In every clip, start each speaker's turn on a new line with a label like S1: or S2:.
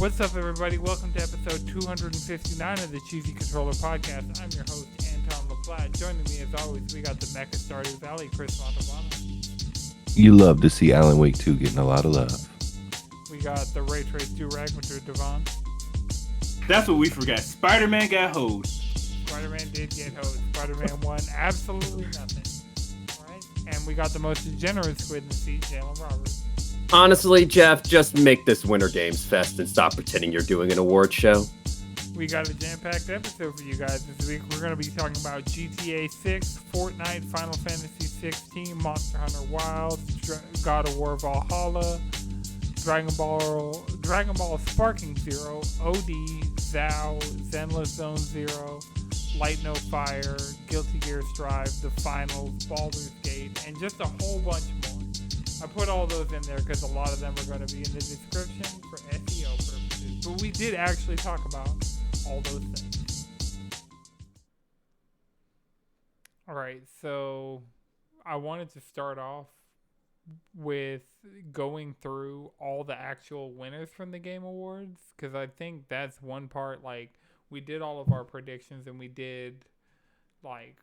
S1: What's up, everybody? Welcome to episode 259 of the Cheesy Controller Podcast. I'm your host, Anton LaPlatte. Joining me, as always, we got the Mecha Stardew Valley, Chris Montalbano.
S2: You love to see Alan Wake 2 getting a lot of love.
S1: We got the Ray Trace Durag, Mr. Devon.
S3: That's what we forgot. Spider-Man got hosed.
S1: Spider-Man did get hosed. Spider-Man won absolutely nothing. All right? And we got the most degenerate squid in the seat, Jalen Roberts.
S4: Honestly, Jeff, just make this Winter Games Fest and stop pretending you're doing an award show.
S1: We got a jam-packed episode for you guys this week. We're going to be talking about GTA 6, Fortnite, Final Fantasy 16, Monster Hunter Wilds, God of War Valhalla, Dragon Ball Sparking Zero, OD, Zao, Zenless Zone Zero, Light No Fire, Guilty Gear Strive, The Finals, Baldur's Gate, and just a whole bunch more. I put all those in there because a lot of them are going to be in the description for SEO purposes. But we did actually talk about all those things. All right, so I wanted to start off with going through all the actual winners from the Game Awards, because I think that's one part. Like, we did all of our predictions and we did like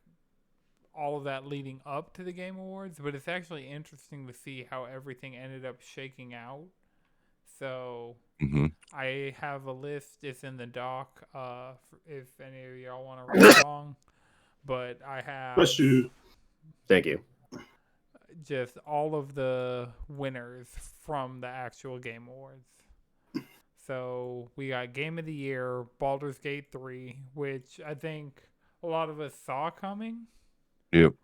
S1: all of that leading up to the Game Awards, but it's actually interesting to see how everything ended up shaking out. So I have a list. It's in the doc if any of y'all want to read along. But I have...
S4: Thank you.
S1: Just all of the winners from the actual Game Awards. So we got Game of the Year, Baldur's Gate 3, which I think a lot of us saw coming.
S2: Yep.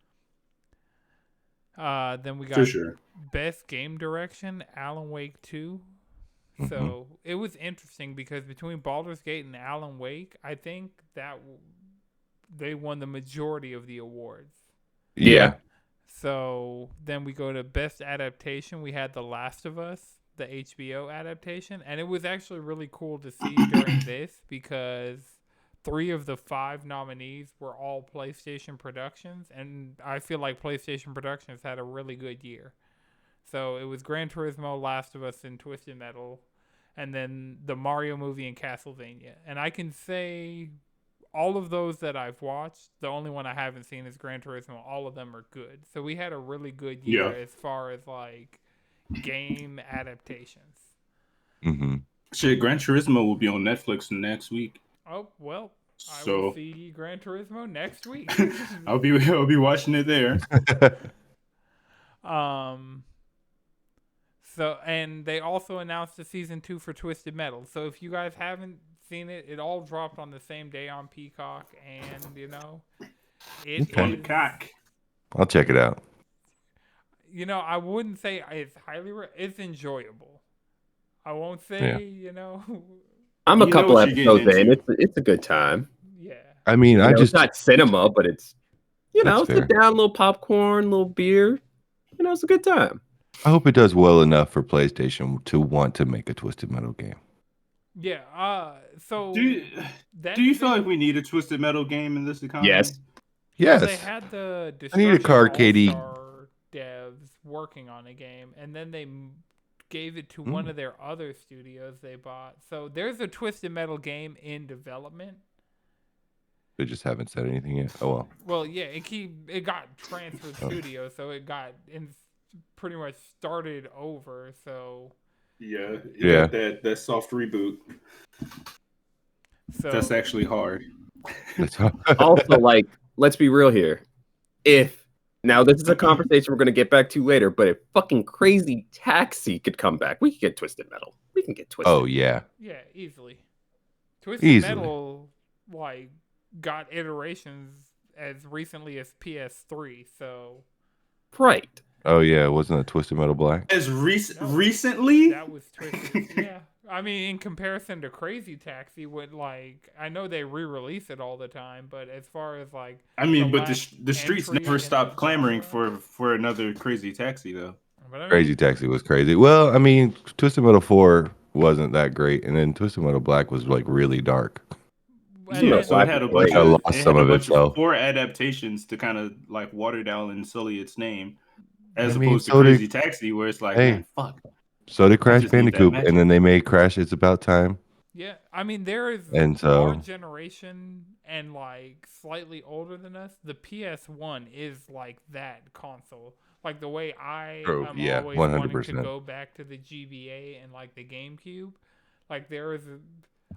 S1: Then we got Best Game Direction, Alan Wake 2. So it was interesting because between Baldur's Gate and Alan Wake, I think that they won the majority of the awards.
S2: Yeah.
S1: So then we go to Best Adaptation. We had The Last of Us, the HBO adaptation. And it was actually really cool to see during this because 3 of the 5 nominees were all PlayStation Productions, and I feel like PlayStation Productions had a really good year. So it was Gran Turismo, Last of Us, and Twisted Metal, and then the Mario movie and Castlevania. And I can say all of those that I've watched, the only one I haven't seen is Gran Turismo. All of them are good. So we had a really good year as far as like game adaptations.
S3: Shit, Gran Turismo will be on Netflix next week.
S1: Oh, well, I will see Gran Turismo next week.
S3: I'll be watching it there.
S1: So, and they also announced the season 2 for Twisted Metal. So if you guys haven't seen it, it all dropped on the same day on Peacock, and it is,
S2: I'll check it out.
S1: I wouldn't say it's it's enjoyable. I won't say,
S4: I'm a couple episodes in. It's a good time.
S1: Yeah.
S2: I mean,
S4: it's not cinema, but it's,
S2: That's
S4: sit down, a little popcorn, a little beer. It's a good time.
S2: I hope it does well enough for PlayStation to want to make a Twisted Metal game.
S1: Yeah. So
S3: do you feel like we need a Twisted Metal game in this economy?
S4: Yes.
S2: Yes.
S1: They had the
S2: I need a Carcade
S1: devs working on a game, and then they gave it to one of their other studios they bought. So there's a Twisted Metal game in development.
S2: They just haven't said anything yet. Oh well.
S1: Well, yeah, it got transferred studio, so it got pretty much started over. So
S3: yeah, that soft reboot.
S1: So
S3: that's actually hard.
S4: Also, like, let's be real here. Now, this is a conversation we're going to get back to later, but if fucking Crazy Taxi could come back, we could get Twisted Metal. We can get Twisted.
S2: Oh, yeah.
S1: Yeah, easily. Twisted Metal, got iterations as recently as PS3, so...
S4: Right.
S2: Oh, yeah, wasn't it Twisted Metal Black?
S3: As recently?
S1: That was Twisted, yeah. I mean, in comparison to Crazy Taxi, I know they re-release it all the time, but as far as
S3: the streets never stopped clamoring for another Crazy Taxi though.
S2: Crazy Taxi was crazy. Well, I mean, Twisted Metal 4 wasn't that great, and then Twisted Metal Black was really dark.
S3: Yeah, so it had a bunch
S2: of
S3: 4 adaptations to kind of water down and sully its name, as opposed to Crazy Taxi, where it's man, fuck.
S2: So did Crash Bandicoot, and then they made Crash It's About Time.
S1: Yeah, I mean, there is
S2: And so,
S1: our generation and like slightly older than us. The PS1 is like that console. Like the way I
S2: true,
S1: am
S2: yeah,
S1: always wanting to
S2: 100%.
S1: go back to the GBA and like the GameCube. Like there is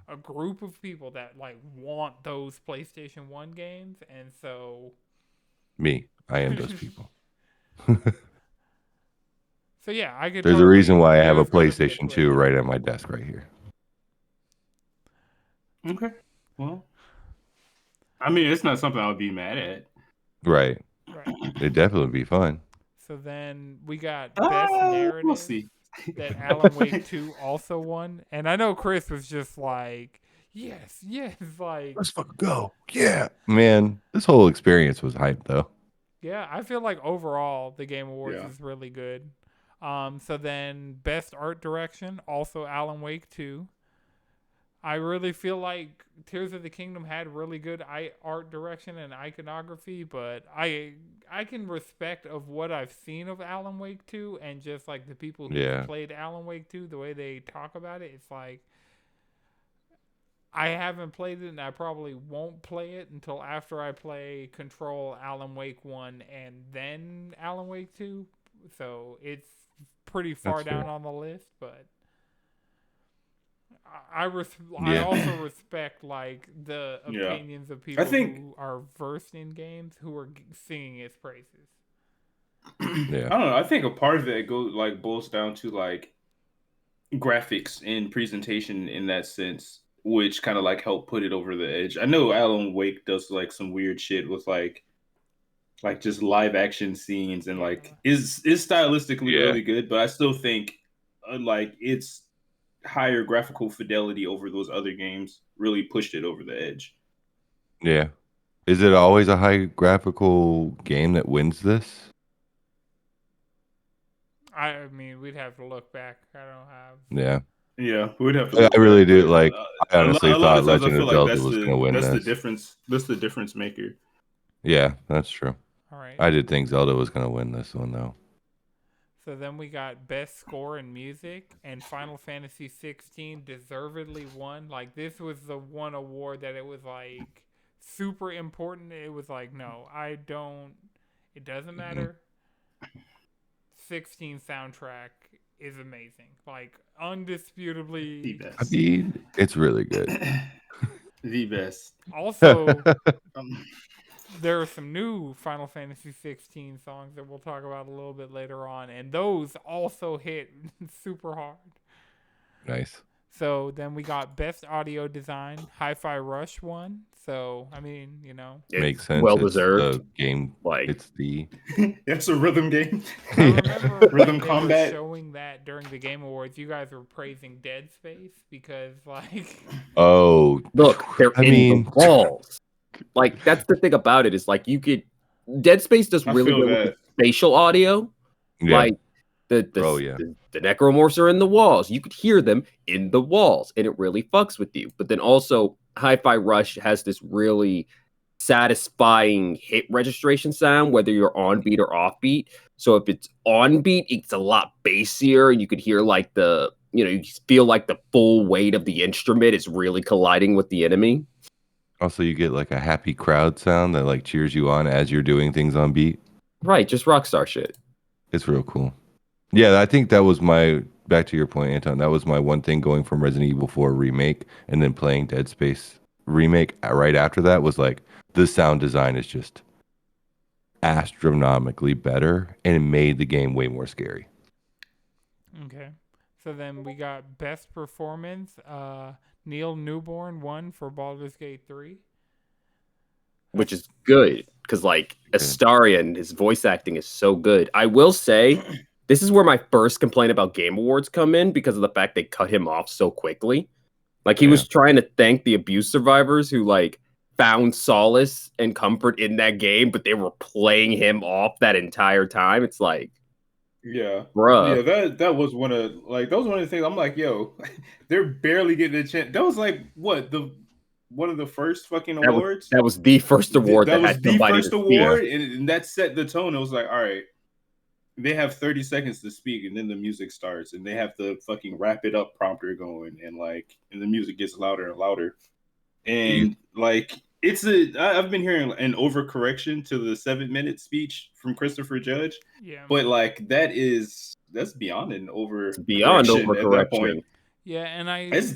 S1: a group of people that like want those PlayStation 1 games, and so
S2: Me, I am those people.
S1: so yeah, I could
S2: There's a
S1: totally.
S2: reason why I have a
S1: There's gonna be a
S2: PlayStation 2
S1: twist.
S2: right at my desk right here.
S3: Okay. Well, I mean, it's not something I would be mad at.
S2: Right.
S1: Right.
S2: It'd definitely be fun.
S1: So then we got best narrative.
S3: We'll see.
S1: That Alan Wake 2 also won. And I know Chris was just like, yes, like
S2: Let's fucking go. Yeah. Man, this whole experience was hype though.
S1: yeah, I feel like overall the Game Awards
S3: Yeah.
S1: is really good. So then best art direction, also Alan Wake 2. I really feel like Tears of the Kingdom had really good art direction and iconography, but I can respect of what I've seen of Alan Wake 2 and just like the people who
S2: Yeah.
S1: played Alan Wake 2, the way they talk about it, it's like I haven't played it and I probably won't play it until after I play Control, Alan Wake 1, and then Alan Wake 2. So it's pretty far
S2: That's
S1: down
S2: fair.
S1: on the list, but I
S2: Yeah.
S1: also respect like the
S3: Yeah.
S1: opinions of people
S3: think-
S1: who are versed in games who are singing its praises.
S2: Yeah.
S3: I don't know. I think a part of it boils down to like graphics and presentation in that sense, which kind of like help put it over the edge. I know Alan Wake does like some weird shit with like just live action scenes and like is stylistically
S2: Yeah.
S3: really good, but I still think like its higher graphical fidelity over those other games really pushed it over the edge.
S2: Yeah. Is it always a high graphical game that wins this?
S1: I mean, we'd have to look back. I don't have.
S2: Yeah.
S3: Yeah, we'd have to.
S2: I
S3: look
S2: really
S3: back,
S2: do
S3: but,
S2: like. I honestly
S3: a lot
S2: thought
S3: of times I
S2: Legend
S3: feel
S2: of
S3: like
S2: Zelda was going to win
S3: that's
S2: this.
S3: the difference. That's the difference maker.
S2: Yeah, that's true.
S1: All right.
S2: I did think Zelda was going to win this one though.
S1: So then we got best score in music, and Final Fantasy 16 deservedly won. Like this was the one award that it was like super important. It was like, no, I don't. It doesn't matter. 16 soundtrack is amazing. Like undisputably
S3: The best.
S2: I mean, it's really good.
S3: The best.
S1: Also, there are some new Final Fantasy 16 songs that we'll talk about a little bit later on, and those also hit super hard.
S2: Nice.
S1: So then we got Best Audio Design, Hi-Fi Rush won. So, I mean, you know.
S2: Makes sense.
S4: Well
S2: It's
S4: deserved.
S2: the game.
S4: Like,
S2: It's the.
S3: It's a rhythm game.
S1: I remember
S3: Rhythm
S1: they
S3: combat.
S1: were showing that during the Game Awards. You guys were praising Dead Space because, like...
S2: Oh,
S4: look, they're
S2: I
S4: in
S2: mean,
S4: the walls. Like, that's the thing about it is like you could. Dead Space does
S3: I
S4: really
S3: feel
S4: good with
S3: that.
S4: the spatial audio.
S2: yeah.
S4: Like the
S2: Oh, yeah.
S4: the necromorphs are in the walls. You could hear them in the walls, and it really fucks with you. But then also, Hi-Fi Rush has this really satisfying hit registration sound, whether you're on beat or off beat. So if it's on beat, it's a lot bassier, and you could hear like you feel like the full weight of the instrument is really colliding with the enemy.
S2: Also, you get like a happy crowd sound that like cheers you on as you're doing things on beat.
S4: Right, just Rockstar shit.
S2: It's real cool. Yeah, I think that was back to your point, Anton, that was my one thing going from Resident Evil 4 Remake and then playing Dead Space Remake right after that was like, the sound design is just astronomically better and it made the game way more scary.
S1: Okay. So then we got Best Performance. Neil Newborn won for Baldur's Gate 3.
S4: Which is good because like Astarion, his voice acting is so good. I will say this is where my first complaint about Game Awards come in because of the fact they cut him off so quickly. Like he was trying to thank the abuse survivors who like found solace and comfort in that game, but they were playing him off that entire time. It's like,
S3: yeah,
S4: bruh.
S3: Yeah, that was one of the things I'm like, yo, they're barely getting a chance. That was like one of the first fucking awards.
S4: That was the first award
S3: that was
S4: had
S3: the
S4: somebody
S3: first
S4: to
S3: award, and that set the tone. It was like, all right, they have 30 seconds to speak, and then the music starts, and they have the fucking wrap it up prompter going, and the music gets louder and louder, and like I've been hearing an overcorrection to the 7-minute speech from Christopher Judge,
S1: Yeah.
S3: but like that's beyond an
S4: It's beyond
S3: overcorrection at that point.
S4: overcorrection.
S1: Yeah, and
S3: It's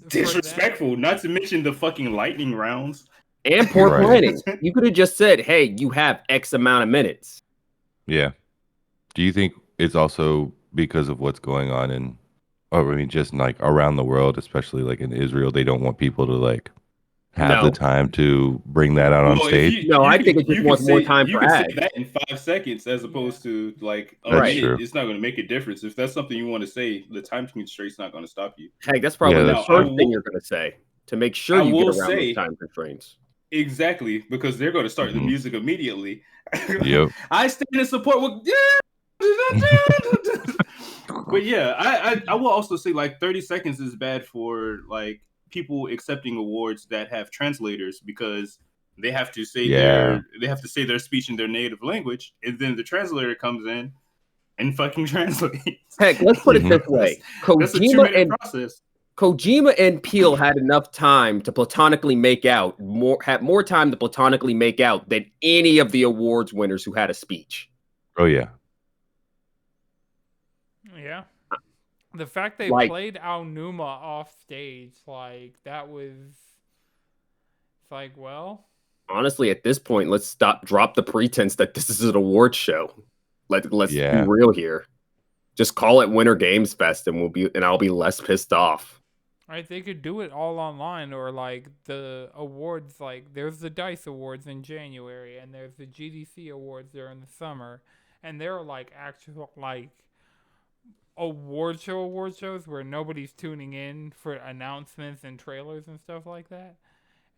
S3: disrespectful. Not to mention the fucking lightning rounds.
S4: And poor
S2: Right.
S4: planning. You could have just said, hey, you have X amount of minutes.
S2: Yeah. Do you think it's also because of what's going on just like around the world, especially like in Israel, they don't want people to like have the time to bring that out on stage?
S4: I think it just wants more time for ads.
S3: You can say that in 5 seconds as opposed to like a
S2: That's
S3: minute.
S2: true.
S3: It's not going to make a difference. If that's something you want to say, the time constraint's not going to stop you.
S4: Heck, that's probably the
S2: that's
S4: first thing you're going to say to make sure you get around those time constraints.
S3: Exactly, because they're going to start the music immediately.
S2: Yep.
S3: I stand in support with. But yeah, I will also say like 30 seconds is bad for like people accepting awards that have translators, because they have to say their speech in their native language, and then the translator comes in and fucking translates.
S4: Heck, let's put it this way:
S3: That's a 2-minute process.
S4: Kojima and Peele had enough time to platonically make out had more time to platonically make out than any of the awards winners who had a speech.
S2: Oh yeah.
S1: Yeah. The fact they played Aonuma off stage, like that was, it's like, well,
S4: honestly, at this point, let's drop the pretense that this is an award show. Let's be real here. Just call it Winter Games Fest, and I'll be less pissed off.
S1: Right, they could do it all online, or like the awards, like there's the DICE Awards in January, and there's the GDC Awards during the summer, and there are like actual like award shows where nobody's tuning in for announcements and trailers and stuff like that.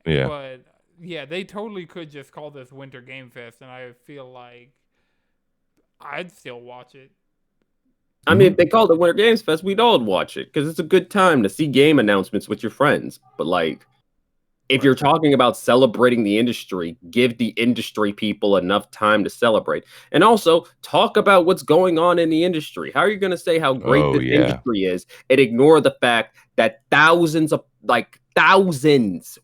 S2: Yeah.
S1: But yeah, they totally could just call this Winter Game Fest, and I feel like I'd still watch it.
S4: I mean, if they called it Winter Games Fest, we'd all watch it because it's a good time to see game announcements with your friends. But like, if you're talking about celebrating the industry, give the industry people enough time to celebrate, and also talk about what's going on in the industry. How are you going to say how great this industry is and ignore the fact that thousands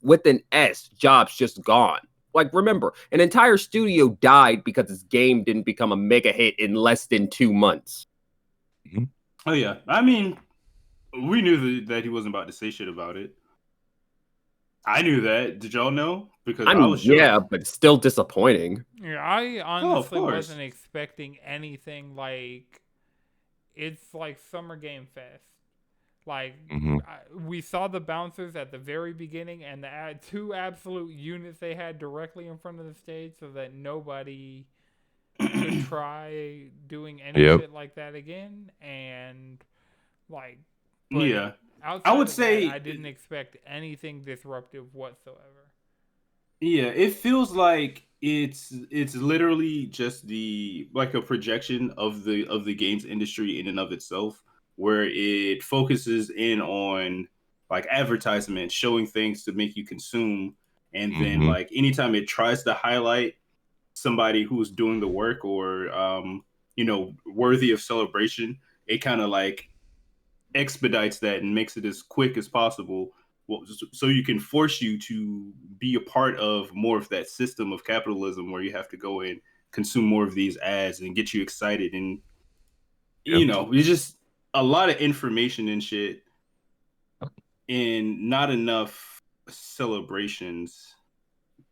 S4: with an S jobs just gone? Like, remember, an entire studio died because its game didn't become a mega hit in less than 2 months.
S3: Oh yeah, I mean, we knew that he wasn't about to say shit about it. I knew that. Did y'all know? Because I was sure.
S4: Yeah, but it's still disappointing.
S1: Yeah, I honestly wasn't expecting anything like it's like Summer Game Fest. Like we saw the bouncers at the very beginning, and the 2 absolute units they had directly in front of the stage, so that nobody could try doing any shit like that again. And like,
S3: yeah.
S1: I would say I didn't expect anything disruptive whatsoever.
S3: Yeah, it feels like it's literally just a projection of the games industry in and of itself, where it focuses in on like advertisement, showing things to make you consume, and then like anytime it tries to highlight somebody who's doing the work or worthy of celebration, it kind of like expedites that and makes it as quick as possible, so you can force you to be a part of more of that system of capitalism where you have to go and consume more of these ads and get you excited. And it's just a lot of information and shit and not enough celebrations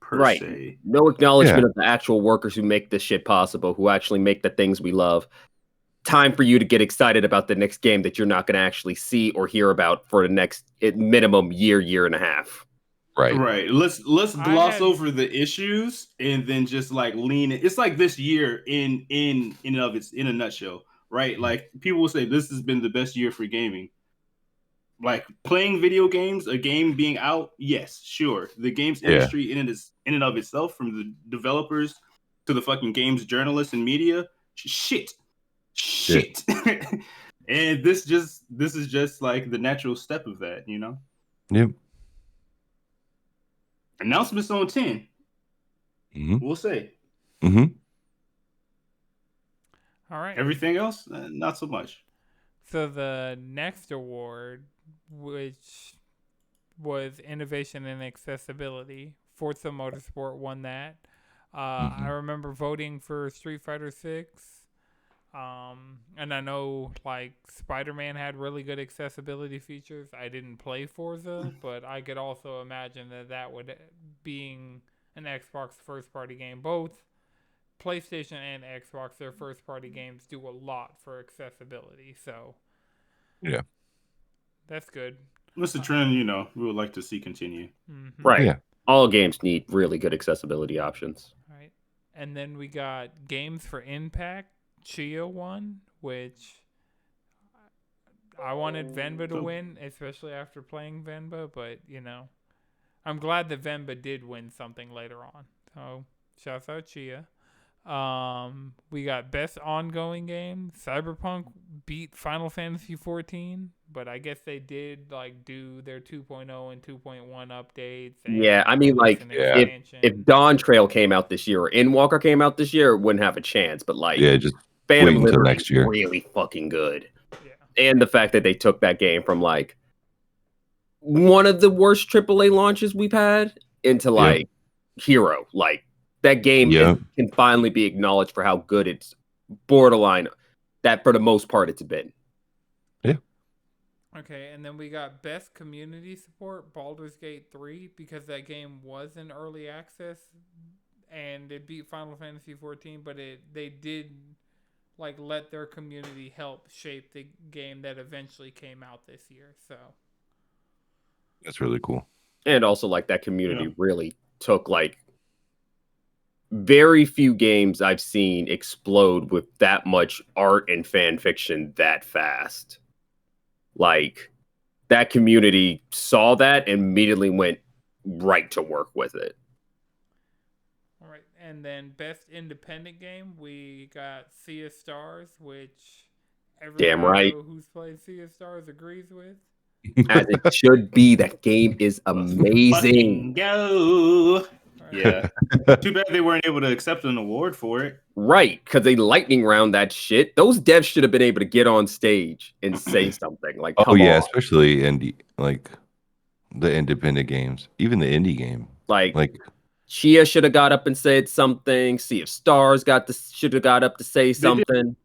S3: per se.
S4: No acknowledgement of the actual workers who make this shit possible, who actually make the things we love. Time for you to get excited about the next game that you're not going to actually see or hear about for the next minimum year and a half.
S3: Right. Let's gloss over the issues and then just like lean in. It's like this year in a nutshell, right? Like people will say this has been the best year for gaming. Like playing video games, a game being out, yes, sure. The games industry in and of itself, from the developers to the fucking games journalists and media, shit. And this is just like the natural step of that,
S2: Yep.
S3: Announcements on 10. We'll say.
S1: All right.
S3: Everything else, not so much.
S1: So the next award, which was innovation and accessibility, Forza Motorsport won that. I remember voting for Street Fighter 6. And I know like Spider-Man had really good accessibility features. I didn't play Forza, but I could also imagine that would, being an Xbox first-party game, both PlayStation and Xbox, their first-party games do a lot for accessibility. So
S2: Yeah.
S1: that's good.
S3: What's the trend? We would like to see continue.
S1: Mm-hmm.
S4: Right.
S2: Yeah.
S4: All games need really good accessibility options.
S1: Right. And then we got Games for Impact. Chia won, which I wanted Venba to win, especially after playing Venba, but I'm glad that Venba did win something later on. So shouts out Chia. We got Best Ongoing Game. Cyberpunk beat Final Fantasy XIV, but I guess they did do their 2.0 and 2.1 updates.
S4: Yeah, I mean, if Dawn Trail came out this year or Endwalker came out this year, it wouldn't have a chance. But
S2: just
S4: Phantom
S2: wait until
S4: Liberty
S2: next year.
S4: Really fucking good.
S1: Yeah.
S4: And the fact that they took that game from one of the worst AAA launches we've had into Hero. That game can finally be acknowledged for how good it's borderline that for the most part it's been.
S2: Yeah.
S1: Okay, and then we got Best Community Support, Baldur's Gate 3, because that game was in early access and it beat Final Fantasy XIV, but they did let their community help shape the game that eventually came out this year. So
S2: that's really cool.
S4: And also that community really took very few games I've seen explode with that much art and fan fiction that fast. That community saw that and immediately went right to work with it.
S1: All right, and then Best Independent Game, we got Sea of Stars, which everybody who's played Sea of Stars agrees with.
S4: As it should be. That game is amazing.
S3: Go. Yeah. Too bad they weren't able to accept an award for it.
S4: Right, because they lightning round that shit. Those devs should have been able to get on stage and say something come on.
S2: Especially indie, the independent games, even the indie game.
S4: Chia should have got up and said something. Sea of Stars should have got up to say something.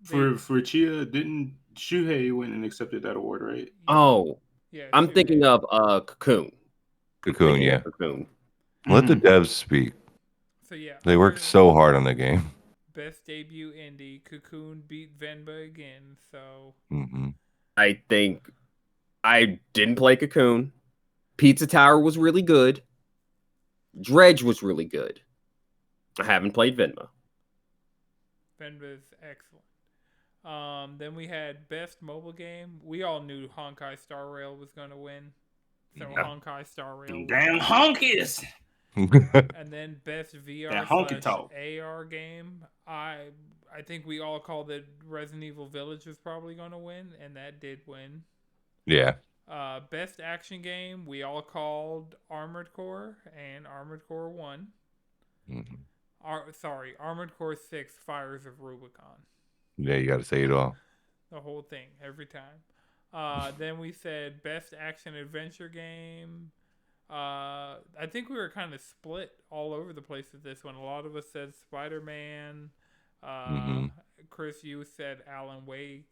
S3: For Chia, didn't Shuhei went and accepted that award, right?
S4: Oh, yeah. I'm thinking of Cocoon.
S2: Cocoon, yeah.
S4: Cocoon.
S2: Let the devs speak.
S1: So yeah,
S2: they worked so hard on the game.
S1: Best debut indie, Cocoon beat Venba again. So
S4: I think I didn't play Cocoon. Pizza Tower was really good. Dredge was really good. I haven't played Venba.
S1: Venba's excellent. Then we had Best Mobile Game. We all knew Honkai Star Rail was going to win. So Honkai Star Rail.
S3: Damn honkies!
S1: And then Best VR / AR game. I think we all called that Resident Evil Village was probably going to win, and that did win.
S2: Yeah.
S1: Best action game, we all called Armored Core, and Armored Core won. Armored Core 6 Fires of Rubicon.
S2: Yeah, you got to say it all.
S1: The whole thing, every time. Then we said Best Action Adventure Game. I think we were kind of split all over the place with this one. A lot of us said Spider-Man. Chris, you said Alan Wake.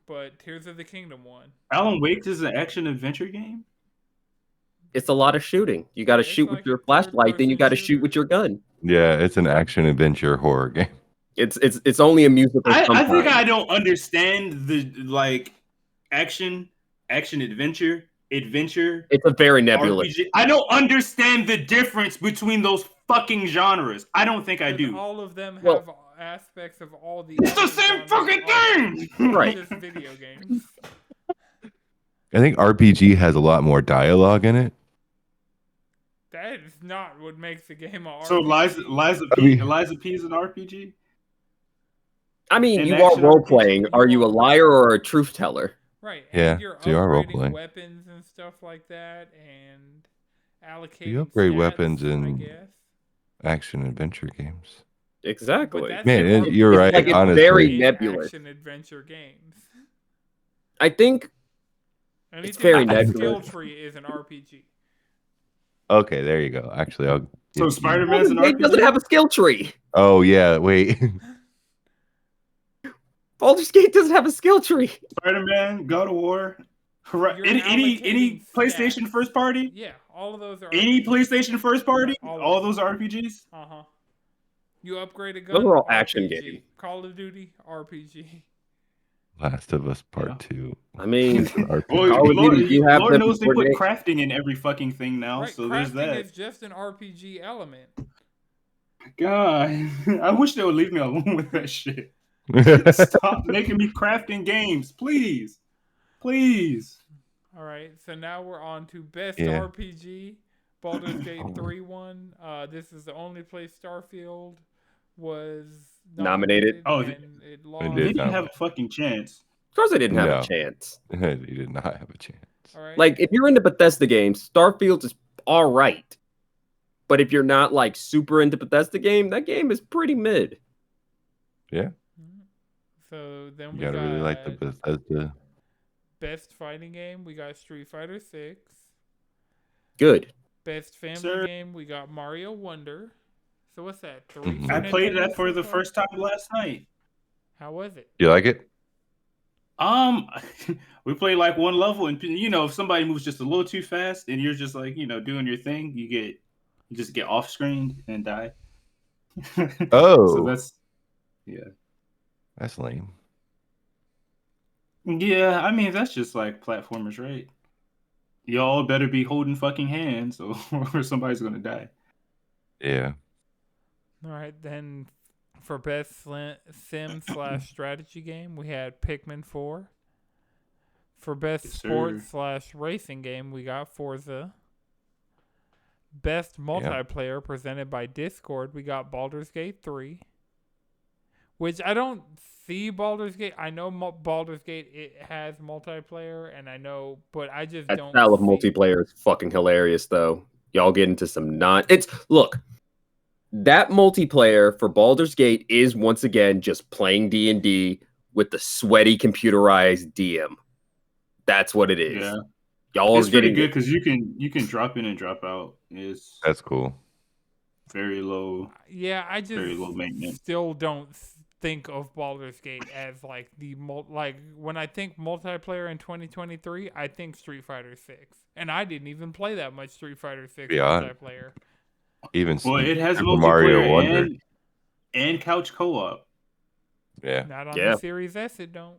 S1: But Tears of the Kingdom won.
S3: Alan Wake is an action adventure game?
S4: It's a lot of shooting. You got to shoot with your flashlight, then you got to shoot with your gun.
S2: Yeah, it's an action adventure horror game.
S4: It's only a musical.
S3: I think I don't understand the action adventure.
S4: It's a very nebulous.
S3: RPG. I don't understand the difference between those fucking genres. I don't think I do.
S1: All of them have aspects of all the.
S3: It's the same fucking thing,
S4: right?
S1: Just video games.
S2: I think RPG has a lot more dialogue in it.
S1: That is not what makes the game an RPG.
S3: So Liza P is an RPG?
S4: I mean, you are role playing. Are you a liar or a truth teller?
S1: Right.
S2: And
S1: you're
S2: so you are role
S1: upgrading
S2: playing
S1: weapons and stuff like that, and allocating.
S2: You upgrade
S1: stats,
S2: weapons in
S1: I guess.
S2: action adventure games.
S4: Exactly.
S1: But that's
S2: Man,
S1: an
S2: you're
S1: RPG
S2: right,
S4: Like, it's
S2: honestly.
S4: very
S1: in
S4: nebulous.
S1: action adventure games.
S4: I think
S1: Anything
S4: very
S1: with a skill
S4: nebulous.
S1: tree is an RPG.
S2: Okay, there you go. Actually, I'll.
S3: So
S2: give you-
S3: Spider-Man's an
S4: Baldur's Gate doesn't
S3: RPG?
S4: have a skill tree.
S2: Oh yeah, wait.
S4: Baldur's Gate doesn't have a skill tree.
S3: Spider-Man, God of War. Right.
S1: You're
S3: Any
S1: allocating
S3: PlayStation
S1: stats.
S3: first party?
S1: Yeah, all of those are
S3: Any
S1: RPGs.
S3: PlayStation first party?
S1: Yeah, all of
S3: all
S1: them.
S3: those are RPGs?
S1: Uh-huh. You upgrade a gun,
S4: Those are all action
S1: RPG.
S4: games.
S1: Call of Duty, RPG.
S2: Last of Us Part
S3: Yeah.
S2: 2.
S4: I mean,
S3: Well,
S4: Call of
S3: Lord,
S4: Duty, you have
S3: Lord
S4: them
S3: knows they put
S4: coordinate-
S3: crafting in every fucking thing now,
S1: Right,
S3: so there's
S1: crafting
S3: that.
S1: is just an RPG element.
S3: God, I wish they would leave me alone with that shit. Stop making me crafting games, please. Please.
S1: All right, so now we're on to best
S2: Yeah.
S1: RPG. Baldur's Gate 3 won. This is the only place Starfield was
S4: Nominated.
S1: nominated.
S3: Oh,
S1: and it lost.
S2: did
S3: They didn't
S2: not.
S3: have a fucking chance.
S4: Of course, I didn't have
S2: No.
S4: a chance.
S2: He did not have a chance.
S1: All right.
S4: Like, if you're into Bethesda games, Starfield is all right. But if you're not like super into Bethesda game, that game is pretty mid.
S1: So then
S2: You
S1: we
S2: gotta
S1: got
S2: really like the Bethesda.
S1: best fighting game. We got Street Fighter 6.
S4: Good.
S1: Best family
S3: Sir.
S1: game. We got Mario Wonder. So what's that? 3
S2: Mhm.
S1: for
S3: I played that
S1: Nintendo
S3: for
S1: so
S3: the
S1: far?
S3: first time last night.
S1: How was it?
S2: You like it?
S3: We played like one level, and if somebody moves just a little too fast, and you're just like, doing your thing, you just get off screen and die.
S2: Oh.
S3: So that's
S2: That's lame.
S3: yeah. I mean, that's just like platformers, right? Y'all better be holding fucking hands, or somebody's gonna die.
S2: Yeah.
S1: All right, then for best sim/strategy game, we had Pikmin 4. For best
S3: Yes, sir.
S1: sports/racing game, we got Forza. Best multiplayer presented by Discord, we got Baldur's Gate 3. Which I don't see Baldur's Gate. I know Baldur's Gate it has multiplayer, and I know, but I just
S4: That
S1: don't.
S4: style of
S1: see-
S4: multiplayer is fucking hilarious, though. Y'all get into some look. That multiplayer for Baldur's Gate is once again just playing D&D with the sweaty computerized DM. That's what it is.
S3: Yeah,
S4: Y'all
S3: it's
S4: are
S3: pretty
S4: getting
S3: good because you can drop in and drop out. It's
S2: That's cool.
S3: very low.
S1: Yeah, I
S3: Very
S1: just
S3: low maintenance.
S1: still don't think of Baldur's Gate as like like when I think multiplayer in 2023, I think Street Fighter 6, and I didn't even play that much Street Fighter 6
S2: Yeah.
S1: multiplayer.
S2: Even
S3: Well, it has
S2: Super Mario
S3: multiplayer
S2: Wonder.
S3: and couch co-op.
S2: Yeah.
S1: Not on
S4: Yeah.
S1: the Series S, it don't.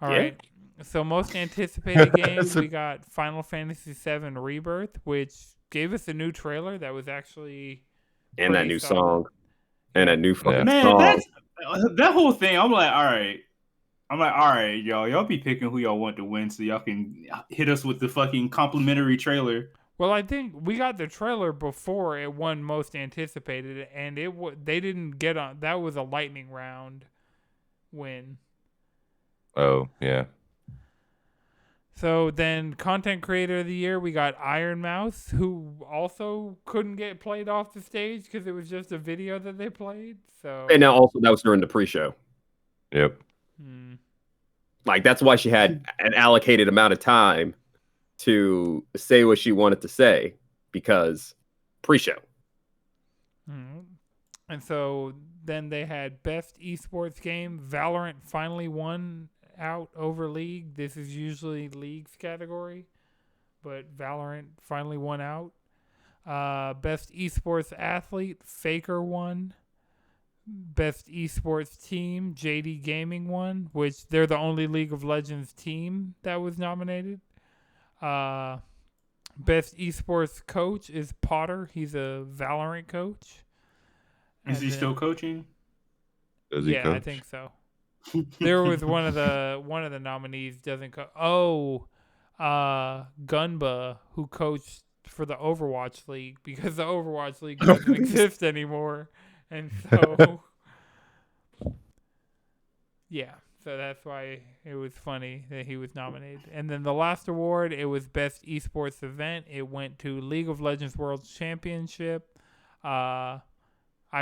S1: All
S4: Yeah.
S1: right. So most anticipated games,
S2: So-
S1: we got Final Fantasy VII Rebirth, which gave us a new trailer that was actually
S4: and that
S1: pretty
S4: new
S1: solid.
S4: song. And that new fucking
S3: Man,
S4: song.
S3: that's that whole thing. I'm like, all right, y'all be picking who y'all want to win, so y'all can hit us with the fucking complimentary trailer.
S1: Well, I think we got the trailer before it won most anticipated, and they didn't get on. That was a lightning round win.
S2: Oh, yeah.
S1: So then, content creator of the year, we got Iron Mouse, who also couldn't get played off the stage because it was just a video that they played. So
S4: And now also that was during the pre-show.
S2: Yep.
S4: Like, that's why she had an allocated amount of time to say what she wanted to say, because pre-show.
S1: And so then they had best esports game. Valorant finally won out over League. This is usually League's category, but Valorant finally won out. Best esports athlete, Faker won. Best esports team, JD Gaming won, which they're the only League of Legends team that was nominated. Best esports coach is Potter. He's a Valorant coach.
S3: Is he
S1: And
S3: still
S1: then-
S3: coaching?
S2: Does he
S1: Yeah, I
S2: coach?
S1: think so. There was one of the nominees doesn't Gunba, who coached for the Overwatch League, because the Overwatch League doesn't exist anymore, and so yeah. So that's why it was funny that he was nominated. And then the last award, it was Best Esports Event. It went to League of Legends World Championship. I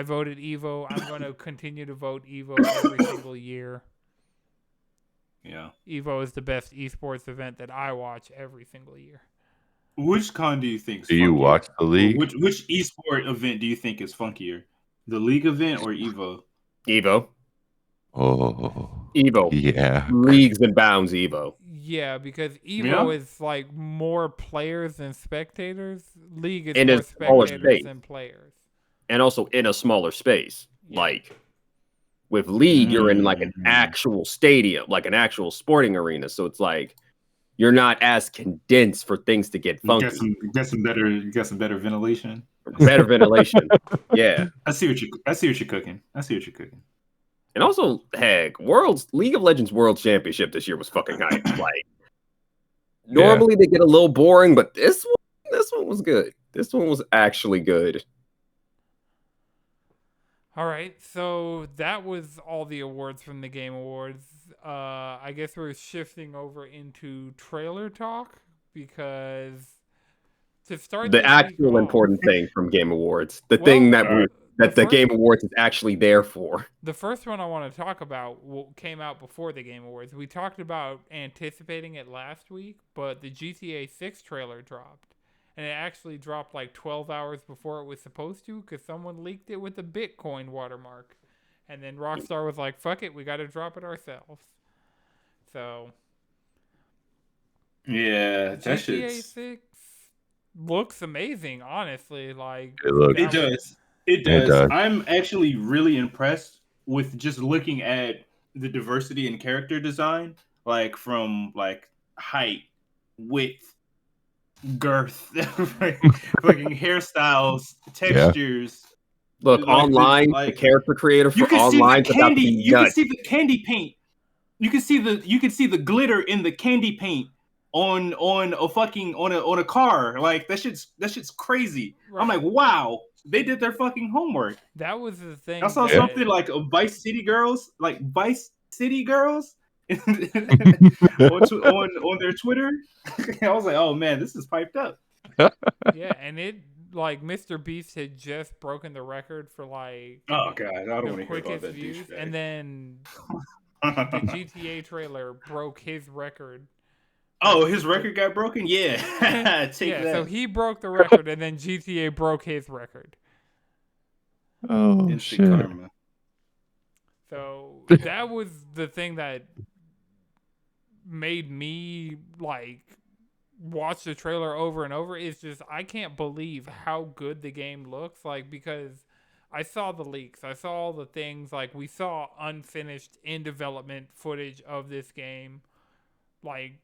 S1: voted Evo. I'm going to continue to vote Evo every single year.
S3: Yeah.
S1: Evo is the best esports event that I watch every single year.
S3: Which con do you think?
S2: Do you watch the league?
S3: Which esport event do you think is funkier? The league event or Evo?
S4: Evo.
S2: Oh,
S4: Evo.
S2: yeah.
S4: Leagues and bounds Evo.
S1: Yeah, because Evo is like more players than spectators. League is more spectators than players.
S4: And also in a smaller space. Yeah. Like with League, you're in like an actual stadium, like an actual sporting arena. So it's like you're not as condensed for things to get funky.
S3: You got some better ventilation.
S4: Better ventilation. Yeah.
S3: I see what you're cooking.
S4: And also, heck, League of Legends World Championship this year was fucking hype. Like normally they get a little boring, but this one was good. This one was actually good.
S1: All right, so that was all the awards from the Game Awards. I guess we're shifting over into trailer talk because to start
S4: the actual important thing from Game Awards, the thing that the Game Awards is actually there for.
S1: The first one I want to talk about came out before the Game Awards. We talked about anticipating it last week, but the GTA 6 trailer dropped. And it actually dropped like 12 hours before it was supposed to because someone leaked it with the Bitcoin watermark. And then Rockstar was like, fuck it, we got to drop it ourselves. So.
S3: Yeah, that
S1: GTA 6 looks amazing, honestly. Like
S3: It does. I'm actually really impressed with just looking at the diversity in character design. Like from like height, width, girth, fucking hairstyles, textures.
S4: Yeah. Look, online, the character creator for online,
S3: you can see the candy paint. You can see the glitter in the candy paint on a car. Like that shit's crazy. Right. I'm like, wow, they did their fucking homework.
S1: That was the thing.
S3: I saw something like Vice City Girls on their Twitter. I was like, oh man, this is piped up.
S1: Yeah, and it like Mr. Beast had just broken the record for like
S3: I don't want to hear about that
S1: views,
S3: douchebag.
S1: and then the GTA trailer broke his record.
S3: Oh, his record got broken? Yeah. Take that.
S1: So he broke the record and then GTA broke his record.
S2: Oh, shit. Karma.
S1: So that was the thing that made me like watch the trailer over and over. Is just I can't believe how good the game looks like because I saw the leaks. I saw all the things like we saw unfinished in development footage of this game. Like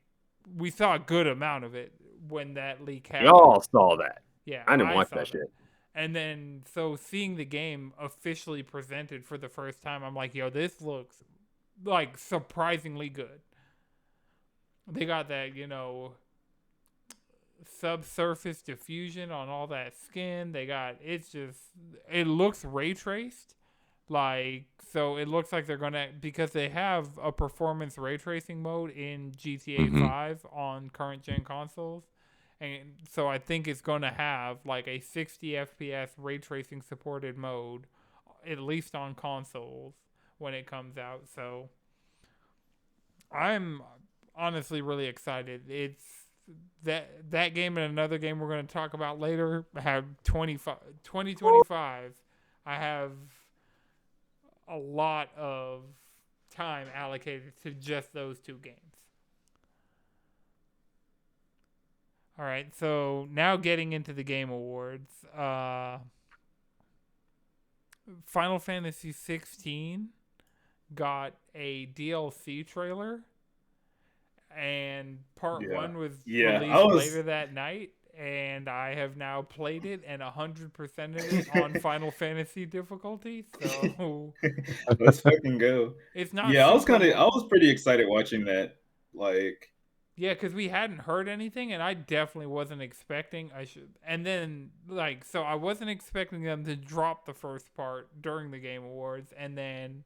S1: we saw a good amount of it when that leak happened.
S4: Y'all saw that.
S1: Yeah.
S4: I didn't watch that shit.
S1: And then, so seeing the game officially presented for the first time, I'm like, yo, this looks, like, surprisingly good. They got that, subsurface diffusion on all that skin. They got, it looks ray traced. Like, so it looks like they're going to, because they have a performance ray tracing mode in GTA 5 on current gen consoles. And so I think it's going to have like a 60 FPS ray tracing supported mode, at least on consoles when it comes out. So I'm honestly really excited. It's that game and another game we're going to talk about later have 2025. I have a lot of time allocated to just those two games. All right, so now getting into the Game Awards. Final Fantasy XVI got a DLC trailer, and part 1 was released later that night, and I have now played it and 100%ed it on Final Fantasy difficulty. So
S3: let's fucking go.
S1: It's not.
S3: Yeah, I was pretty excited watching that. Like.
S1: Yeah, because we hadn't heard anything, and I definitely wasn't expecting. And then, so I wasn't expecting them to drop the first part during the Game Awards, and then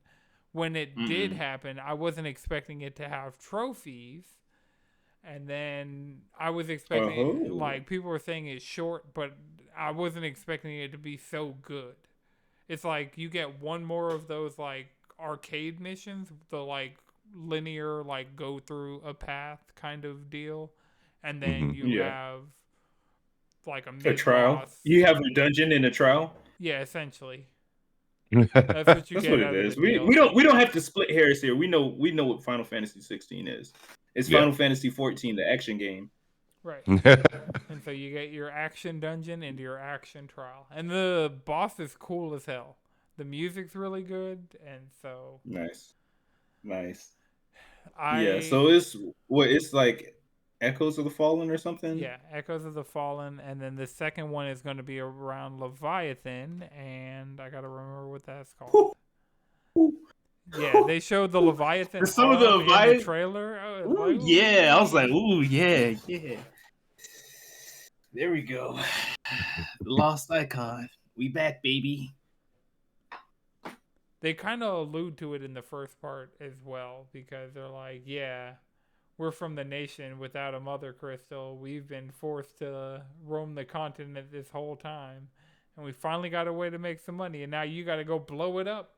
S1: when it did happen, I wasn't expecting it to have trophies. And then I was expecting, like, people were saying it's short, but I wasn't expecting it to be so good. It's like you get one more of those, like, arcade missions, the, like, linear, like, go through a path kind of deal. And then you have, like, a
S3: trial. You have a dungeon in a trial?
S1: Yeah, essentially. That's what you
S3: That's
S1: get
S3: what
S1: out
S3: it
S1: of
S3: is.
S1: the
S3: We
S1: DLC.
S3: don't have to split hairs here. We know what Final Fantasy 16 is. It's Final Fantasy 14, the action game.
S1: Right. And so you get your action dungeon and your action trial. And the boss is cool as hell. The music's really good, and so
S3: nice.
S1: Yeah,
S3: so it's like Echoes of the Fallen or something?
S1: Yeah, Echoes of the Fallen, and then the second one is going to be around Leviathan, and I got to remember what that's called. Yeah, they showed the Leviathan
S3: some of
S1: in the trailer.
S3: I was like, ooh, yeah. There we go. The Lost Icon. We back, baby.
S1: They kind of allude to it in the first part as well, because they're like, yeah, we're from the nation without a mother crystal. We've been forced to roam the continent this whole time, and we finally got a way to make some money, and now you got to go blow it up.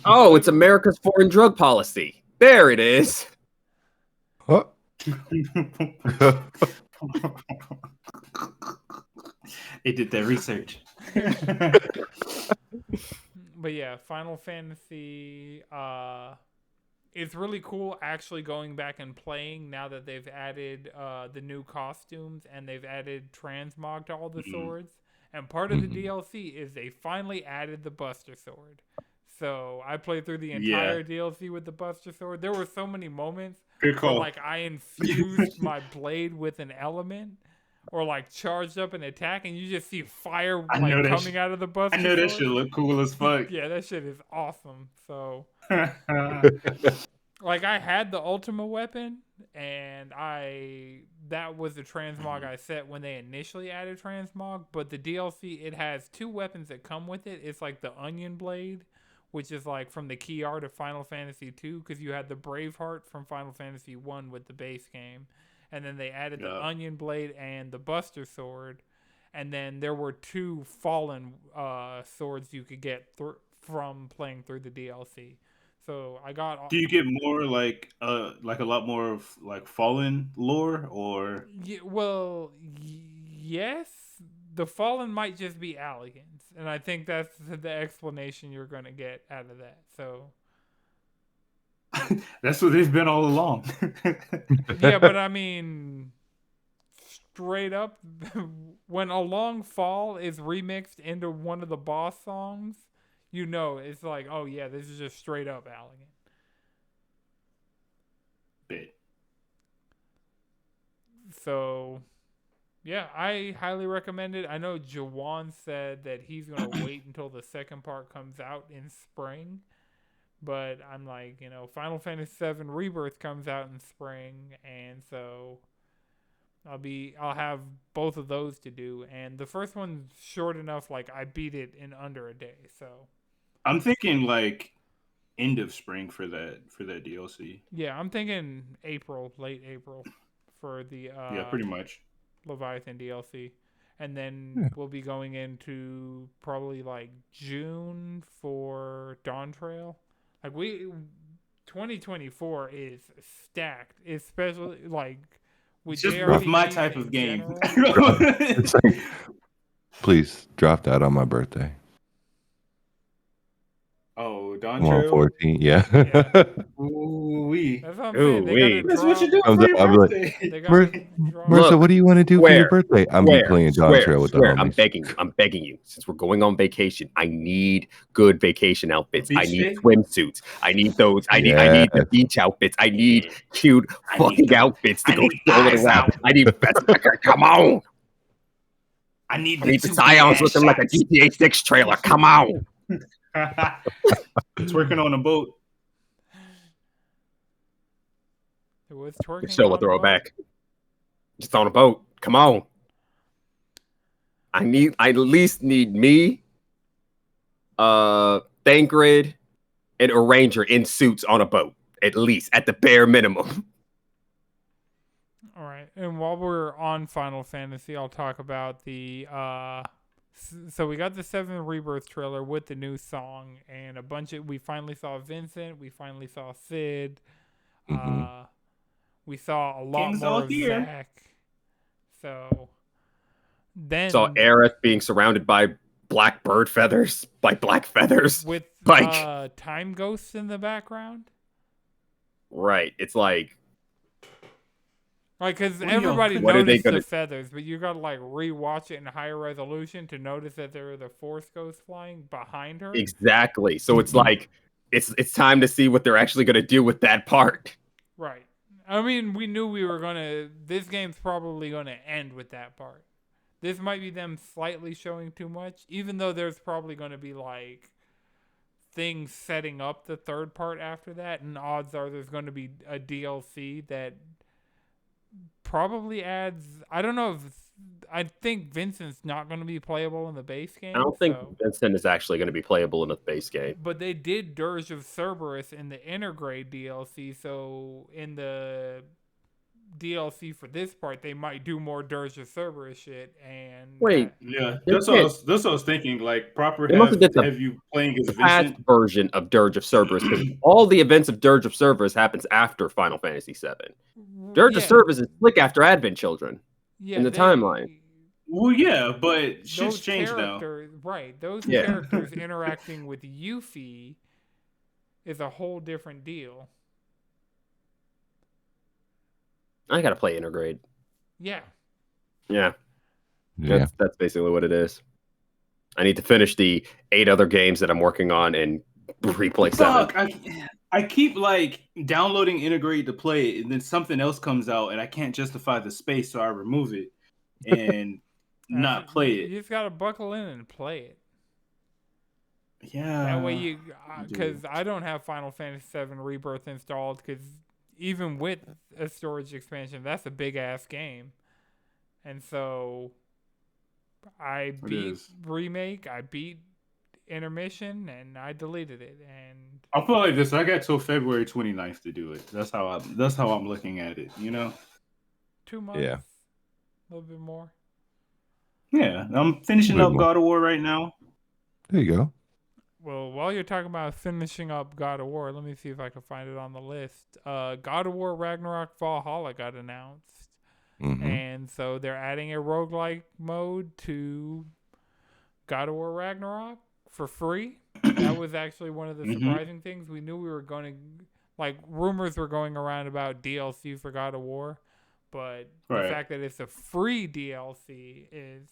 S4: Oh, it's America's foreign drug policy. There it is.
S2: Huh?
S3: They did their research.
S1: But yeah, Final Fantasy it's really cool actually going back and playing now that they've added the new costumes and they've added transmog to all the swords. And part of the DLC is they finally added the Buster Sword. So I played through the entire DLC with the Buster Sword. There were so many moments where like I infused my blade with an element or like charged up an attack and you just see fire like coming out of the Buster Sword.
S3: I know that shit look cool as fuck.
S1: Yeah, that shit is awesome. So like I had the Ultima weapon and that was the transmog I set when they initially added transmog, but the DLC it has two weapons that come with it. It's like the Onion Blade, which is like from the key art of Final Fantasy II, because you had the Braveheart from Final Fantasy I with the base game, and then they added the Onion Blade and the Buster Sword, and then there were two Fallen swords you could get from playing through the DLC. So I got.
S3: Do you get more like a lot more of like Fallen lore or?
S1: Yeah, well, yes. The Fallen might just be Allians, and I think that's the explanation you're going to get out of that. So
S3: that's what they've been all along.
S1: Yeah, but I mean, straight up, when A Long Fall is remixed into one of the boss songs, you know it's like, oh yeah, this is just straight up Allian.
S3: Bit.
S1: So, yeah, I highly recommend it. I know Jawan said that he's going to wait until the second part comes out in spring. But I'm like, Final Fantasy VII Rebirth comes out in spring. And so I'll have both of those to do. And the first one's short enough, like I beat it in under a day. So
S3: I'm thinking like end of spring for that DLC.
S1: Yeah, I'm thinking late April for the
S3: pretty much
S1: Leviathan DLC, and then we'll be going into probably like June for Dawn Trail. Like 2024 is stacked, especially like with
S3: just
S1: JRPGs
S3: my type of game.
S2: Please drop that on my birthday.
S3: Oh, Dawn Trail
S2: 14, yeah.
S3: Ooh-wee.
S1: That's what I'm saying.
S3: That's what you do for your birthday.
S2: Marissa, what do you want to do for your birthday? I'm playing Dawn Trail with the homies.
S4: I'm begging you. Since we're going on vacation, I need good vacation outfits. I need swimsuits. I need those. I need the beach outfits. I need cute fucking outfits to go strolling around. I need come on.
S3: I need
S4: the Scions looking like a GTA 6 trailer. Come on.
S3: It's working on a boat.
S1: It was twerking.
S4: Still a throwback. Just on a boat. Come on. I at least need me Thancred, and Arranger in suits on a boat, at least, at the bare minimum.
S1: All right, and while we're on Final Fantasy, I'll talk about the so we got the 7 Rebirth trailer with the new song and a bunch of. We finally saw Vincent. We finally saw Sid.
S2: Mhm.
S1: We saw a lot
S3: King's
S1: more
S3: all
S1: of
S3: here.
S1: Zack. So then
S4: Saw Aerith being surrounded by black bird feathers, by black feathers.
S1: with
S4: Like,
S1: time ghosts in the background.
S4: right. It's like,
S1: Like, because
S3: What are y'all
S1: everybody
S3: cooking?
S4: What are they
S1: noticed the
S4: gonna-
S1: feathers, but you gotta like rewatch it in higher resolution to notice that there are the Force ghosts flying behind her.
S4: exactly. So it's like, it's time to see what they're actually going to do with that part.
S1: Right. I mean, we knew we were gonna. This game's probably gonna end with that part. This might be them slightly showing too much, even though there's probably gonna be like things setting up the third part after that, and odds are there's gonna be a DLC that probably adds. I don't know if I think Vincent's not going to be playable in the base game.
S4: I don't think
S1: so-
S4: Vincent is actually going to be playable in the base game.
S1: But they did Dirge of Cerberus in the Intergrade DLC, so in the DLC for this part, they might do more Dirge of Cerberus shit. And
S4: Wait,
S3: Yeah,
S4: They
S3: that's what I was thinking. Like proper
S4: They must have did
S3: have you playing as
S4: past
S3: Vincent.
S4: version of Dirge of Cerberus, because all the events of Dirge of Cerberus happens after Final Fantasy VII. Dirge of Cerberus is slick after Advent Children in the timeline.
S3: Well, yeah, but shit's
S1: Those
S3: changed now.
S1: characters, right? Those
S4: Yeah.
S1: characters interacting with Yuffie is a whole different deal.
S4: I gotta play Intergrade.
S1: Yeah.
S4: Yeah,
S2: Yeah.
S4: that's basically what it is. I need to finish the 8 other games that I'm working on and replay 7.
S3: Fuck, I keep like downloading Integrate to play it, and then something else comes out, and I can't justify the space, so I remove it and not play
S1: You
S3: it.
S1: just gotta buckle in and play it.
S3: Yeah.
S1: That way
S3: you
S1: because I don't have Final Fantasy VII Rebirth installed, because even with a storage expansion, that's a big ass game. And so I beat
S3: is.
S1: Remake, I beat Intermission, and I deleted it. And
S3: I feel like this. I got till February 29th to do it. That's how I'm looking at it. You know.
S1: 2 months,
S2: Yeah.
S1: a little bit more.
S3: Yeah, I'm finishing
S2: Wait,
S3: up
S2: what?
S3: God of War right now.
S2: There you go.
S1: Well, while you're talking about finishing up God of War, let me see if I can find it on the list. God of War Ragnarok Valhalla got announced.
S2: Hmm.
S1: And so they're adding a roguelike mode to God of War Ragnarok for free. That was actually one of the
S3: Mhm.
S1: surprising things. We knew we were going to, like, rumors were going around about DLC for God of War, but the
S3: Right.
S1: fact that it's a free DLC is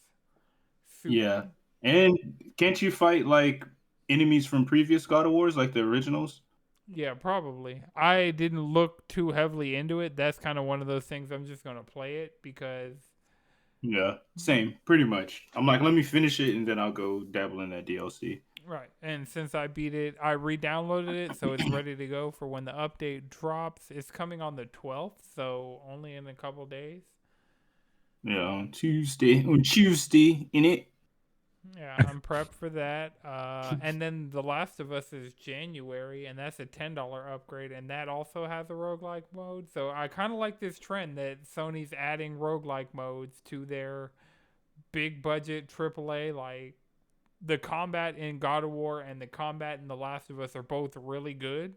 S1: super.
S3: Yeah. And can't you fight like enemies from previous God of Wars, like the originals?
S1: Yeah, probably. I didn't look too heavily into it. That's kind of one of those things I'm just going to play it because
S3: Yeah, same, pretty much. I'm like, let me finish it, and then I'll go dabble in that DLC.
S1: right. And since I beat it, I re-downloaded it, so it's ready to go for when the update drops. It's coming on the 12th, so only in a couple days.
S3: Yeah, on Tuesday, in it.
S1: Yeah, I'm prepped for that. And then The Last of Us is January, and that's a $10 upgrade, and that also has a roguelike mode. So I kind of like this trend that Sony's adding roguelike modes to their big budget AAA. Like, the combat in God of War and the combat in The Last of Us are both really good.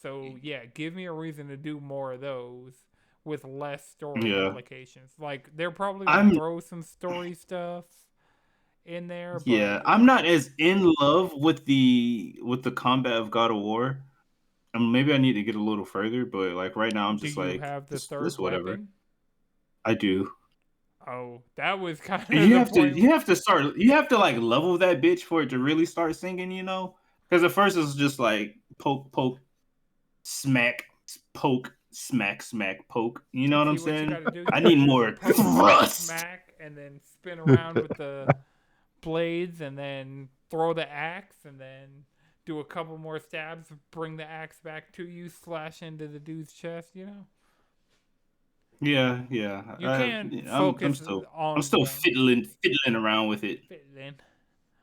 S1: So yeah, give me a reason to do more of those with less story
S3: Yeah.
S1: implications. Like, they're probably gonna
S3: I'm-
S1: throw some story stuff in there. But
S3: Yeah, I'm not as in love with the combat of God of War. Maybe I need to get a little further, but like right now, I'm
S1: do
S3: just
S1: you
S3: like,
S1: have the
S3: this
S1: third
S3: whatever.
S1: weapon?
S3: I do.
S1: Oh, that was kind of
S3: And
S1: the
S3: you have
S1: point.
S3: to like level that bitch for it to really start singing, you know? Because at first it's just like poke, poke, smack, poke, smack, smack, poke. You know what I'm
S1: See, what you
S3: saying?
S1: gotta do,
S3: I
S1: you
S3: need
S1: gotta
S3: more
S1: poke,
S3: thrust.
S1: smack, and then spin around with the blades, and then throw the axe, and then do a couple more stabs, bring the axe back to you, slash into the dude's chest. You know,
S3: Yeah.
S1: you can't
S3: I'm
S1: focus
S3: still
S1: on
S3: I'm still
S1: one.
S3: fiddling around with it.
S1: Fit it in.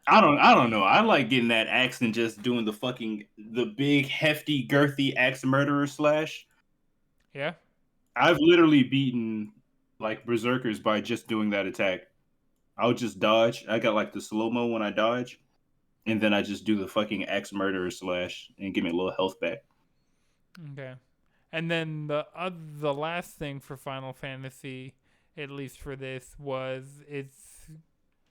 S3: I don't know. I like getting that axe and just doing the big hefty girthy axe murderer slash.
S1: Yeah.
S3: I've literally beaten like berserkers by just doing that attack. I'll just dodge. I got like the slow mo when I dodge, and then I just do the fucking axe murderer slash and give me a little health back.
S1: Okay. And then the last thing for Final Fantasy, at least for this, was it's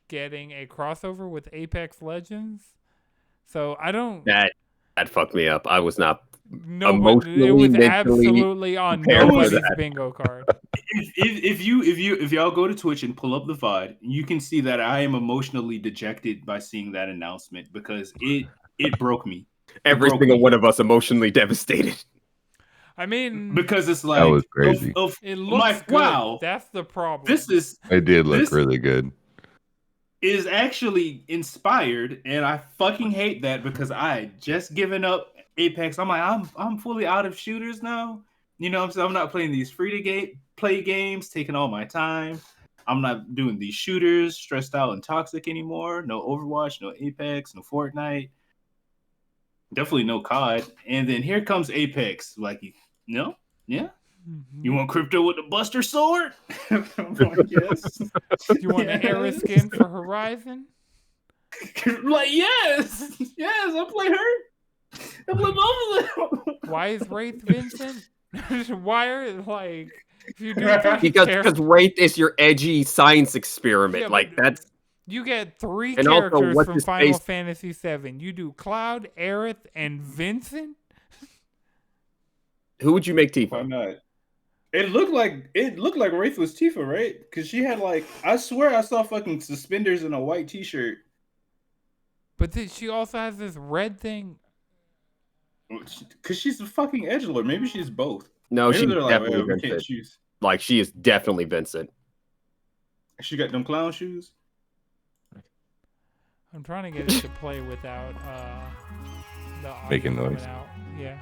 S1: getting a crossover with Apex Legends. So I don't.
S4: That fucked me up. I was not
S1: Nobody. It
S4: emotionally,
S1: was
S4: mentally
S1: absolutely on
S4: prepared for
S1: nobody's
S4: that.
S1: bingo card.
S3: If y'all go to Twitch and pull up the VOD, you can see that I am emotionally dejected by seeing that announcement because it broke me.
S4: Every
S3: broke
S4: single
S3: me.
S4: one of us emotionally devastated.
S1: I mean,
S3: Because it's
S2: That
S3: like
S2: was crazy.
S1: it looks good.
S3: wow,
S1: That's the problem.
S3: this
S2: It did look
S3: This-
S2: really good.
S3: is actually inspired, and I fucking hate that because I had just given up Apex. I'm like, I'm fully out of shooters now. You know what I'm saying? I'm not playing these free to play games, taking all my time. I'm not doing these shooters, stressed out and toxic anymore. No Overwatch, no Apex, no Fortnite. Definitely no COD. And then here comes Apex. Like, no? Yeah? You want crypto with the Buster Sword? I'm like, yes.
S1: You want an Era skin for Horizon?
S3: Like, yes. Yes, I play her. I play both of them.
S1: Why is Wraith Vincent? Why are like if you do
S4: because Wraith is your edgy science experiment.
S1: Yeah,
S4: like
S1: but-
S4: that's
S1: you get 3
S4: And also,
S1: characters
S4: what's
S1: from
S4: his
S1: Final
S4: face-
S1: Fantasy VII. You do Cloud, Aerith, and Vincent.
S4: who would you make
S3: Why
S4: Tifa?
S3: not? It looked like Wraith was Tifa, right? Because she had like, I swear I saw fucking suspenders and a white t-shirt.
S1: But then she also has this red thing.
S3: Because she's a fucking edgelord. Maybe she's both.
S4: No,
S3: Maybe
S4: she's
S3: they're like,
S4: definitely
S3: well, we can't
S4: Vincent.
S3: choose.
S4: Like she is definitely Vincent.
S3: She got them clown shoes.
S1: I'm trying to get it to play without the audio
S2: Making
S1: coming
S2: noise.
S1: out. Yeah.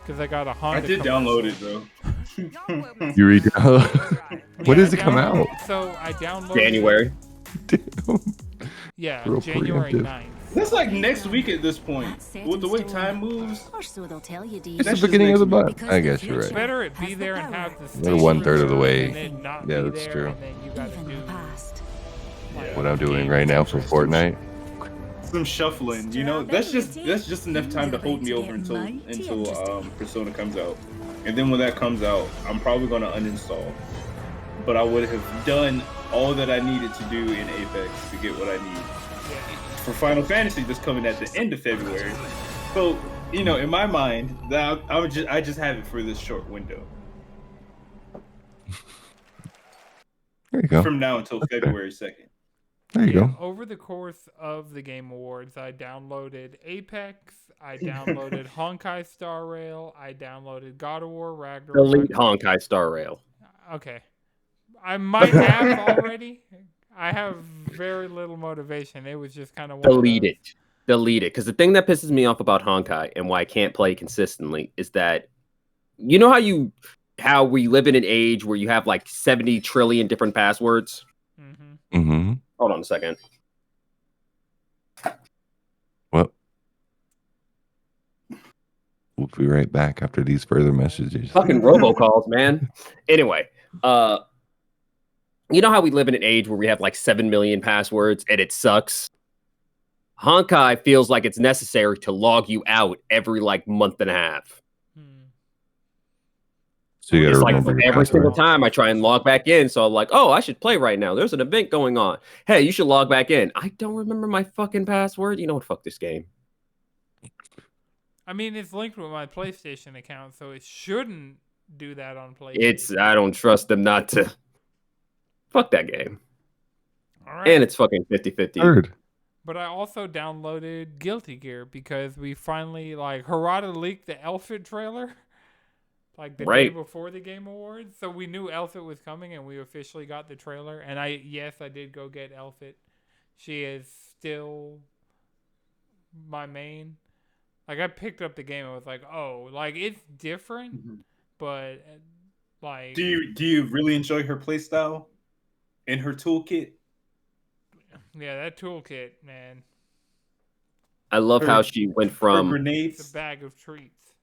S1: Because I got a Honda.
S3: I did
S1: commercial.
S3: download it though.
S2: You read when
S1: Yeah,
S2: does
S1: I
S2: it come out?
S1: downloaded- So I downloaded
S4: January.
S1: Yeah,
S2: Real
S1: January
S2: preemptive.
S1: 9th.
S3: That's like next week at this point.
S5: Set
S3: With the way
S5: in stone.
S3: time moves.
S5: Or so they'll tell you,
S2: It's
S3: That's
S2: the
S3: just
S2: beginning of the
S3: next
S2: month.
S5: week.
S2: I guess you're
S5: Because
S2: right.
S1: Better it be there and have the
S2: We're 1/3 of the
S1: station
S2: way.
S1: and it not
S2: Yeah,
S1: be
S2: that's
S1: there,
S2: true.
S1: And then you gotta
S5: Even
S1: do
S5: the past.
S1: like,
S2: What I'm doing
S1: game
S2: right now for
S1: potential.
S2: Fortnite.
S3: Some shuffling, you know. That's just enough time to hold me over until Persona comes out. And then when that comes out, I'm probably gonna uninstall. But I would have done all that I needed to do in Apex to get what I need.
S1: Yeah.
S3: For Final Fantasy that's coming at the end of February. So, you know, in my mind, that I just have it for this short window.
S2: There you go.
S3: From now until February 2nd.
S2: There you
S1: Yeah,
S2: go.
S1: over the course of the Game Awards, I downloaded Apex, I downloaded Honkai Star Rail, I downloaded God of War Ragnarok.
S4: Delete Honkai Star Rail.
S1: Okay. I might have already. I have very little motivation. It was just kind of
S4: Delete it. Delete it. Because the thing that pisses me off about Honkai and why I can't play consistently is that you know how we live in an age where you have like 70 trillion different passwords?
S1: Mm-hmm.
S2: Mm-hmm.
S4: Hold on a second.
S2: Well, we'll be right back after these further messages.
S4: Fucking robocalls, man. Anyway, you know how we live in an age where we have like 7 million passwords and it sucks? Honkai feels like it's necessary to log you out every like month and a half.
S2: So you
S4: It's
S2: gotta
S4: like
S2: remember your
S4: every single
S2: password.
S4: time I try and log back in. So I'm like, oh, I should play right now. There's an event going on. Hey, you should log back in. I don't remember my fucking password. You know what? Fuck this game.
S1: I mean, it's linked with my PlayStation account, so it shouldn't do that on PlayStation.
S4: I don't trust them not to. Fuck that game.
S1: All right.
S4: And it's fucking 50-50.
S2: Third.
S1: But I also downloaded Guilty Gear because we finally, like, Harada leaked the Elphet trailer, like, the day
S4: Right.
S1: before the Game Awards. So we knew Elphet was coming, and we officially got the trailer. And I did go get Elphet. She is still my main. Like, I picked up the game and was like, oh, like, it's different, but, like...
S3: Do you really enjoy her playstyle and her toolkit?
S1: Yeah, that toolkit, man.
S4: I love how she went from
S1: It's a
S3: grenades.
S1: bag of treats.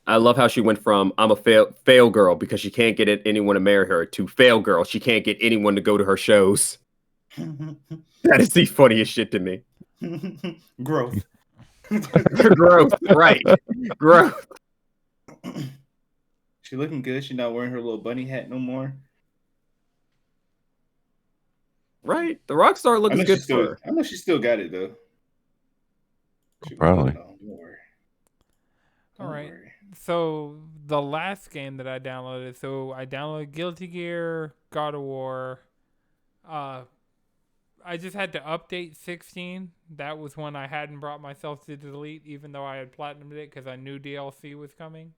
S4: I'm a fail girl because she can't get anyone to marry her to fail girl. She can't get anyone to go to her shows. That is the funniest shit to me.
S3: Growth.
S4: Growth, right? Growth.
S3: She looking good. She not wearing her little bunny hat no more.
S4: Right? The Rockstar looks good for her.
S3: I know she still got it though.
S2: Probably.
S3: Don't worry.
S1: All right. So the last game that I downloaded, I downloaded Guilty Gear, God of War. I just had to update 16. That was when I hadn't brought myself to delete, even though I had platinumed it because I knew DLC was coming,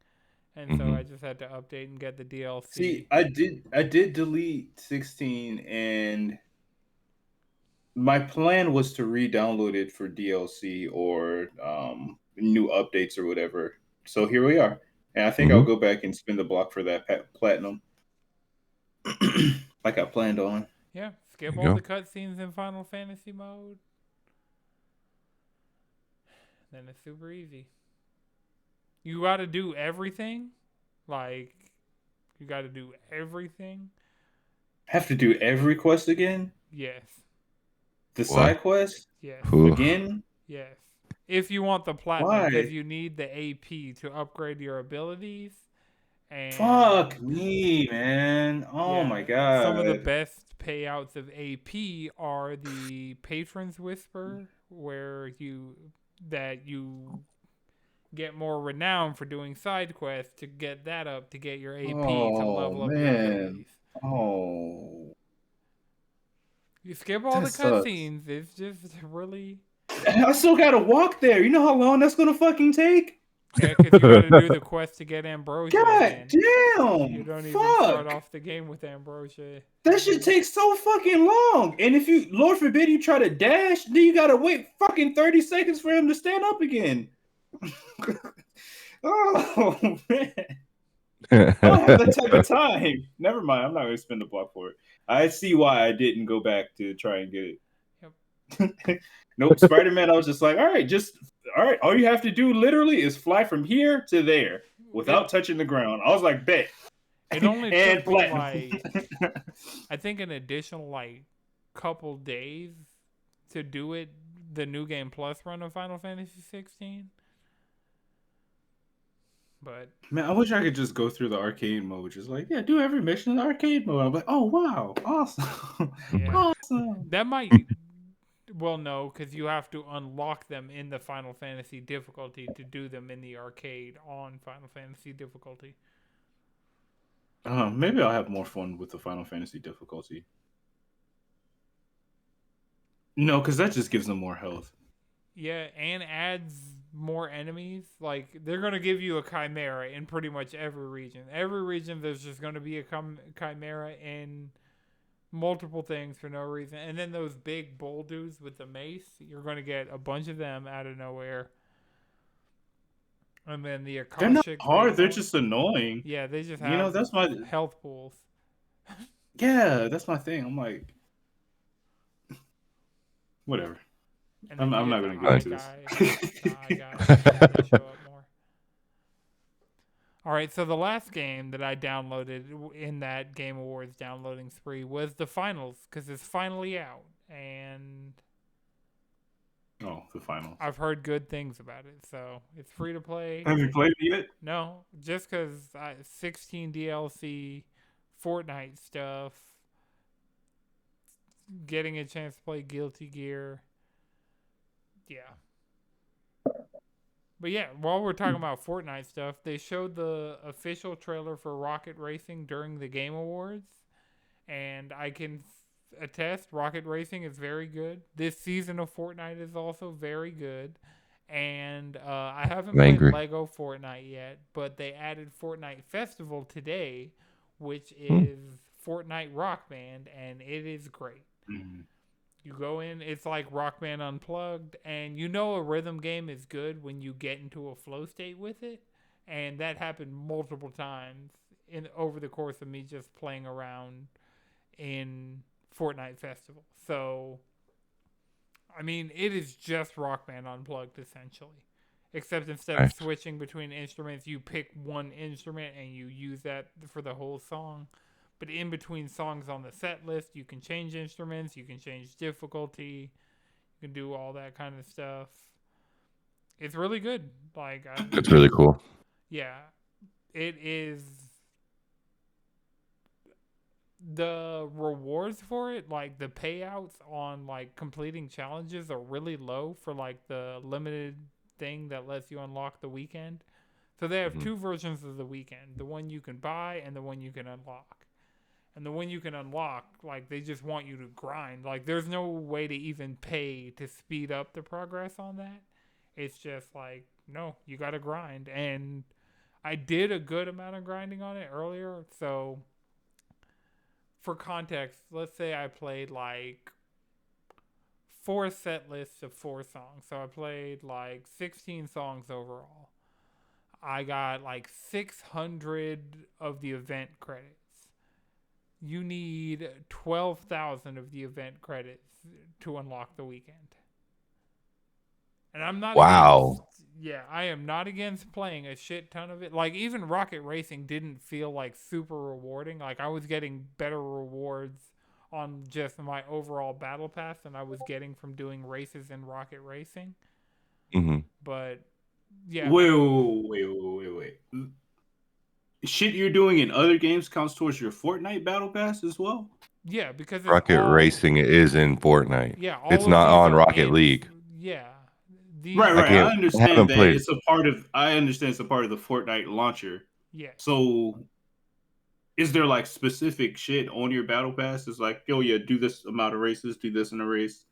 S1: and so I just had to update and get the DLC.
S3: See, I did delete 16, and my plan was to re-download it for DLC or new updates or whatever. So here we are, and I think I'll go back and spin the block for that platinum, like I planned on.
S1: Yeah, skip all the cutscenes in Final Fantasy mode. Then it's super easy. You got to do everything, like you got to do everything.
S3: Have to do every quest again?
S1: Yes.
S3: The side quest?
S1: Yes.
S3: Again?
S1: Yes. If you want the platinum, because you need the AP to upgrade your abilities. And
S3: fuck me, man. Oh my god.
S1: Some of the best payouts of AP are the Patron's Whisper, where you get more renown for doing side quests to get that up to get your AP to level up your abilities.
S3: Oh.
S1: You skip all the cutscenes. It's just really.
S3: I still gotta walk there. You know how long that's gonna fucking take?
S1: Yeah, because you gotta do the quest to get Ambrosia.
S3: God
S1: again.
S3: damn!
S1: You don't even start off the game with Ambrosia.
S3: That shit takes so fucking long. And if you, Lord forbid, you try to dash, then you gotta wait fucking 30 seconds for him to stand up again. Oh man. I don't have that type of time. Never mind. I'm not gonna spend the block for it. I see why I didn't go back to try and get it. Yep. Nope. Spider-Man, I was just like, all right. All you have to do literally is fly from here to there without touching the ground. I was like, bet.
S1: It only took me I think an additional couple days to do it. The New Game Plus run of Final Fantasy 16. But
S3: man, I wish I could just go through the arcade mode. Just like, yeah, do every mission in the arcade mode. I'm like, oh wow, awesome, awesome.
S1: That might, well, no, because you have to unlock them in the Final Fantasy difficulty to do them in the arcade on Final Fantasy difficulty.
S3: Maybe I'll have more fun with the Final Fantasy difficulty. No, because that just gives them more health.
S1: Yeah, and adds more enemies. Like, they're going to give you a Chimera in pretty much every region. Every region, there's just going to be a Chimera in multiple things for no reason. And then those big Boulders with the mace, you're going to get a bunch of them out of nowhere. And then the Akashic.
S3: They're not hard, they're just annoying.
S1: Yeah, they just have
S3: that's my
S1: health pools.
S3: Yeah, that's my thing. I'm like, whatever. I'm not going to get into this.
S1: I gotta show up more. All right, so the last game that I downloaded in that Game Awards downloading spree was the finals, because it's finally out, and
S3: the finals.
S1: I've heard good things about it, so it's free to play.
S3: Have you played it yet?
S1: No, just because 16 DLC, Fortnite stuff, getting a chance to play Guilty Gear. Yeah. But yeah, while we're talking about Fortnite stuff, they showed the official trailer for Rocket Racing during the Game Awards. And I can attest, Rocket Racing is very good. This season of Fortnite is also very good. And I haven't played Lego Fortnite yet, but they added Fortnite Festival today, which is Fortnite Rock Band, and it is great. Mm-hmm. You go in, it's like Rock Band Unplugged, and a rhythm game is good when you get into a flow state with it, and that happened multiple times over the course of me just playing around in Fortnite Festival. So, I mean, it is just Rock Band Unplugged essentially. Except instead of switching between instruments, you pick one instrument and you use that for the whole song. But in between songs on the set list, you can change instruments, you can change difficulty, you can do all that kind of stuff. It's really good. Like,
S2: It's really cool.
S1: Yeah, it is. The rewards for it, like the payouts on like completing challenges, are really low for like the limited thing that lets you unlock the weekend. So they have two versions of the weekend: the one you can buy and the one you can unlock. And the one you can unlock, like, they just want you to grind. Like, there's no way to even pay to speed up the progress on that. It's just like, no, you gotta grind. And I did a good amount of grinding on it earlier. So, for context, let's say I played like 4 set lists of 4 songs. So I played like 16 songs overall. I got like 600 of the event credits. You need 12,000 of the event credits to unlock the weekend. And I'm not I am not against playing a shit ton of it. Like, even Rocket Racing didn't feel like super rewarding. Like, I was getting better rewards on just my overall battle pass than I was getting from doing races in Rocket Racing. But yeah.
S3: Wait. Shit you're doing in other games counts towards your Fortnite battle pass as well?
S1: Yeah, because it's
S2: Rocket Racing is in Fortnite.
S1: Yeah,
S2: it's not on Rocket League.
S1: Yeah.
S3: Right. I understand that it's a part of. I understand it's a part of the Fortnite launcher.
S1: Yeah.
S3: So, is there like specific shit on your battle pass? It's like, oh yeah, do this amount of races, do this in a race.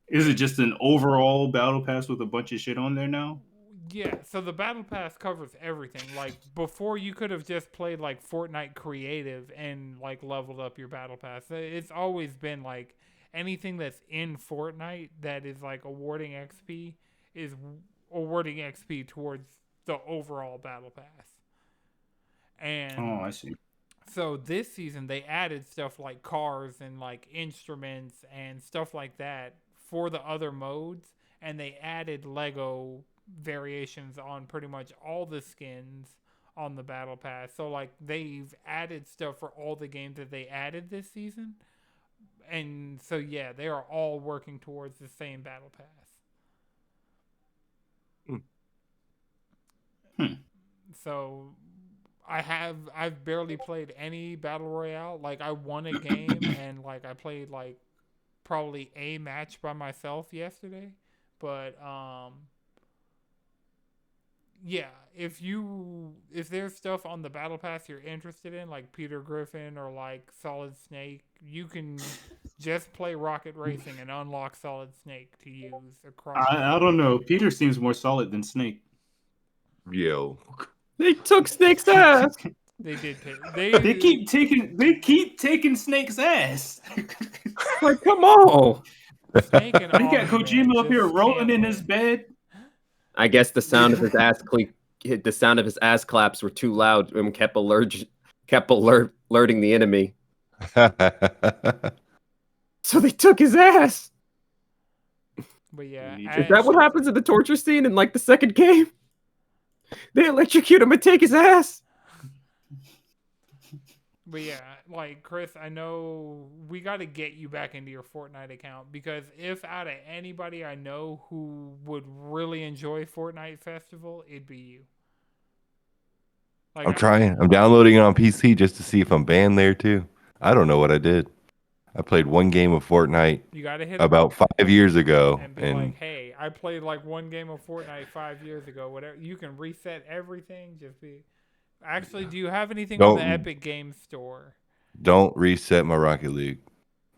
S3: Is it just an overall battle pass with a bunch of shit on there now?
S1: Yeah, so the battle pass covers everything. Like, before, you could have just played like Fortnite creative and like leveled up your battle pass. It's always been like anything that's in Fortnite that is like awarding XP is awarding XP towards the overall battle pass. And
S3: I see.
S1: So this season they added stuff like cars and like instruments and stuff like that for the other modes, and they added Lego variations on pretty much all the skins on the battle pass. So like they've added stuff for all the games that they added this season. And so yeah, they are all working towards the same battle pass. So I've barely played any battle royale. Like, I won a game and like I played like probably a match by myself yesterday. But yeah, if there's stuff on the battle pass you're interested in, like Peter Griffin or like Solid Snake, you can just play Rocket Racing and unlock Solid Snake to use across.
S3: I don't know. Peter seems more solid than Snake.
S2: Yo.
S4: They took Snake's ass.
S1: They did.
S3: They keep taking Snake's ass.
S4: Like, come on.
S1: Snake and
S3: They got Kojima up here rolling in his bed.
S4: I guess the sound of his ass claps were too loud and kept alerting the enemy. So they took his ass.
S1: But yeah,
S4: is that what happens in the torture scene in like the second game? They electrocute him and take his ass.
S1: But yeah, like, Chris, I know we got to get you back into your Fortnite account, because if out of anybody I know who would really enjoy Fortnite Festival, it'd be you. Like,
S2: I'm trying. I'm downloading it on PC just to see if I'm banned there too. I don't know what I did. I played one game of Fortnite about 5 years ago.
S1: And be like, hey, I played like one game of Fortnite 5 years ago. Whatever. You can reset everything. Just be... Actually, do you have anything on the Epic Games Store?
S2: Don't reset my Rocket League.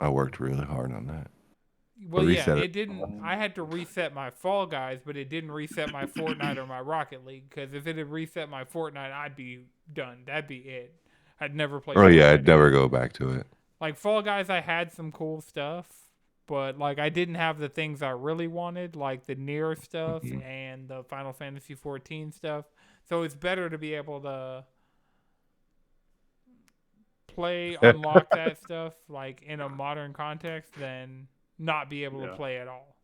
S2: I worked really hard on that.
S1: Well, yeah, it didn't. I had to reset my Fall Guys, but it didn't reset my Fortnite or my Rocket League. Because if it had reset my Fortnite, I'd be done. That'd be it. I'd never play.
S2: Oh yeah, I'd never go back to it.
S1: Like Fall Guys, I had some cool stuff, but like I didn't have the things I really wanted, like the Nier stuff and the Final Fantasy XIV stuff. So it's better to be able to unlock that stuff like in a modern context than not be able to play at all.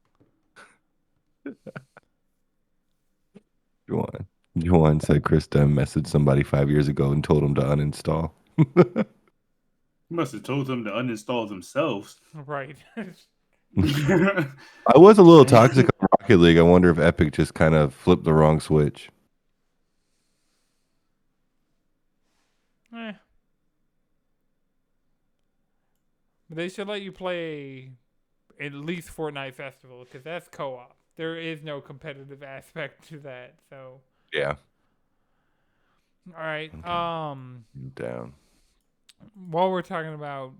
S2: Juwan said Chris Dunn messaged somebody 5 years ago and told him to uninstall.
S3: He must have told them to uninstall themselves.
S1: Right.
S2: I was a little toxic on Rocket League. I wonder if Epic just kind of flipped the wrong switch.
S1: They should let you play at least Fortnite Festival because that's co-op. There is no competitive aspect to that. So
S2: yeah.
S1: All right.
S2: Okay. Down.
S1: While we're talking about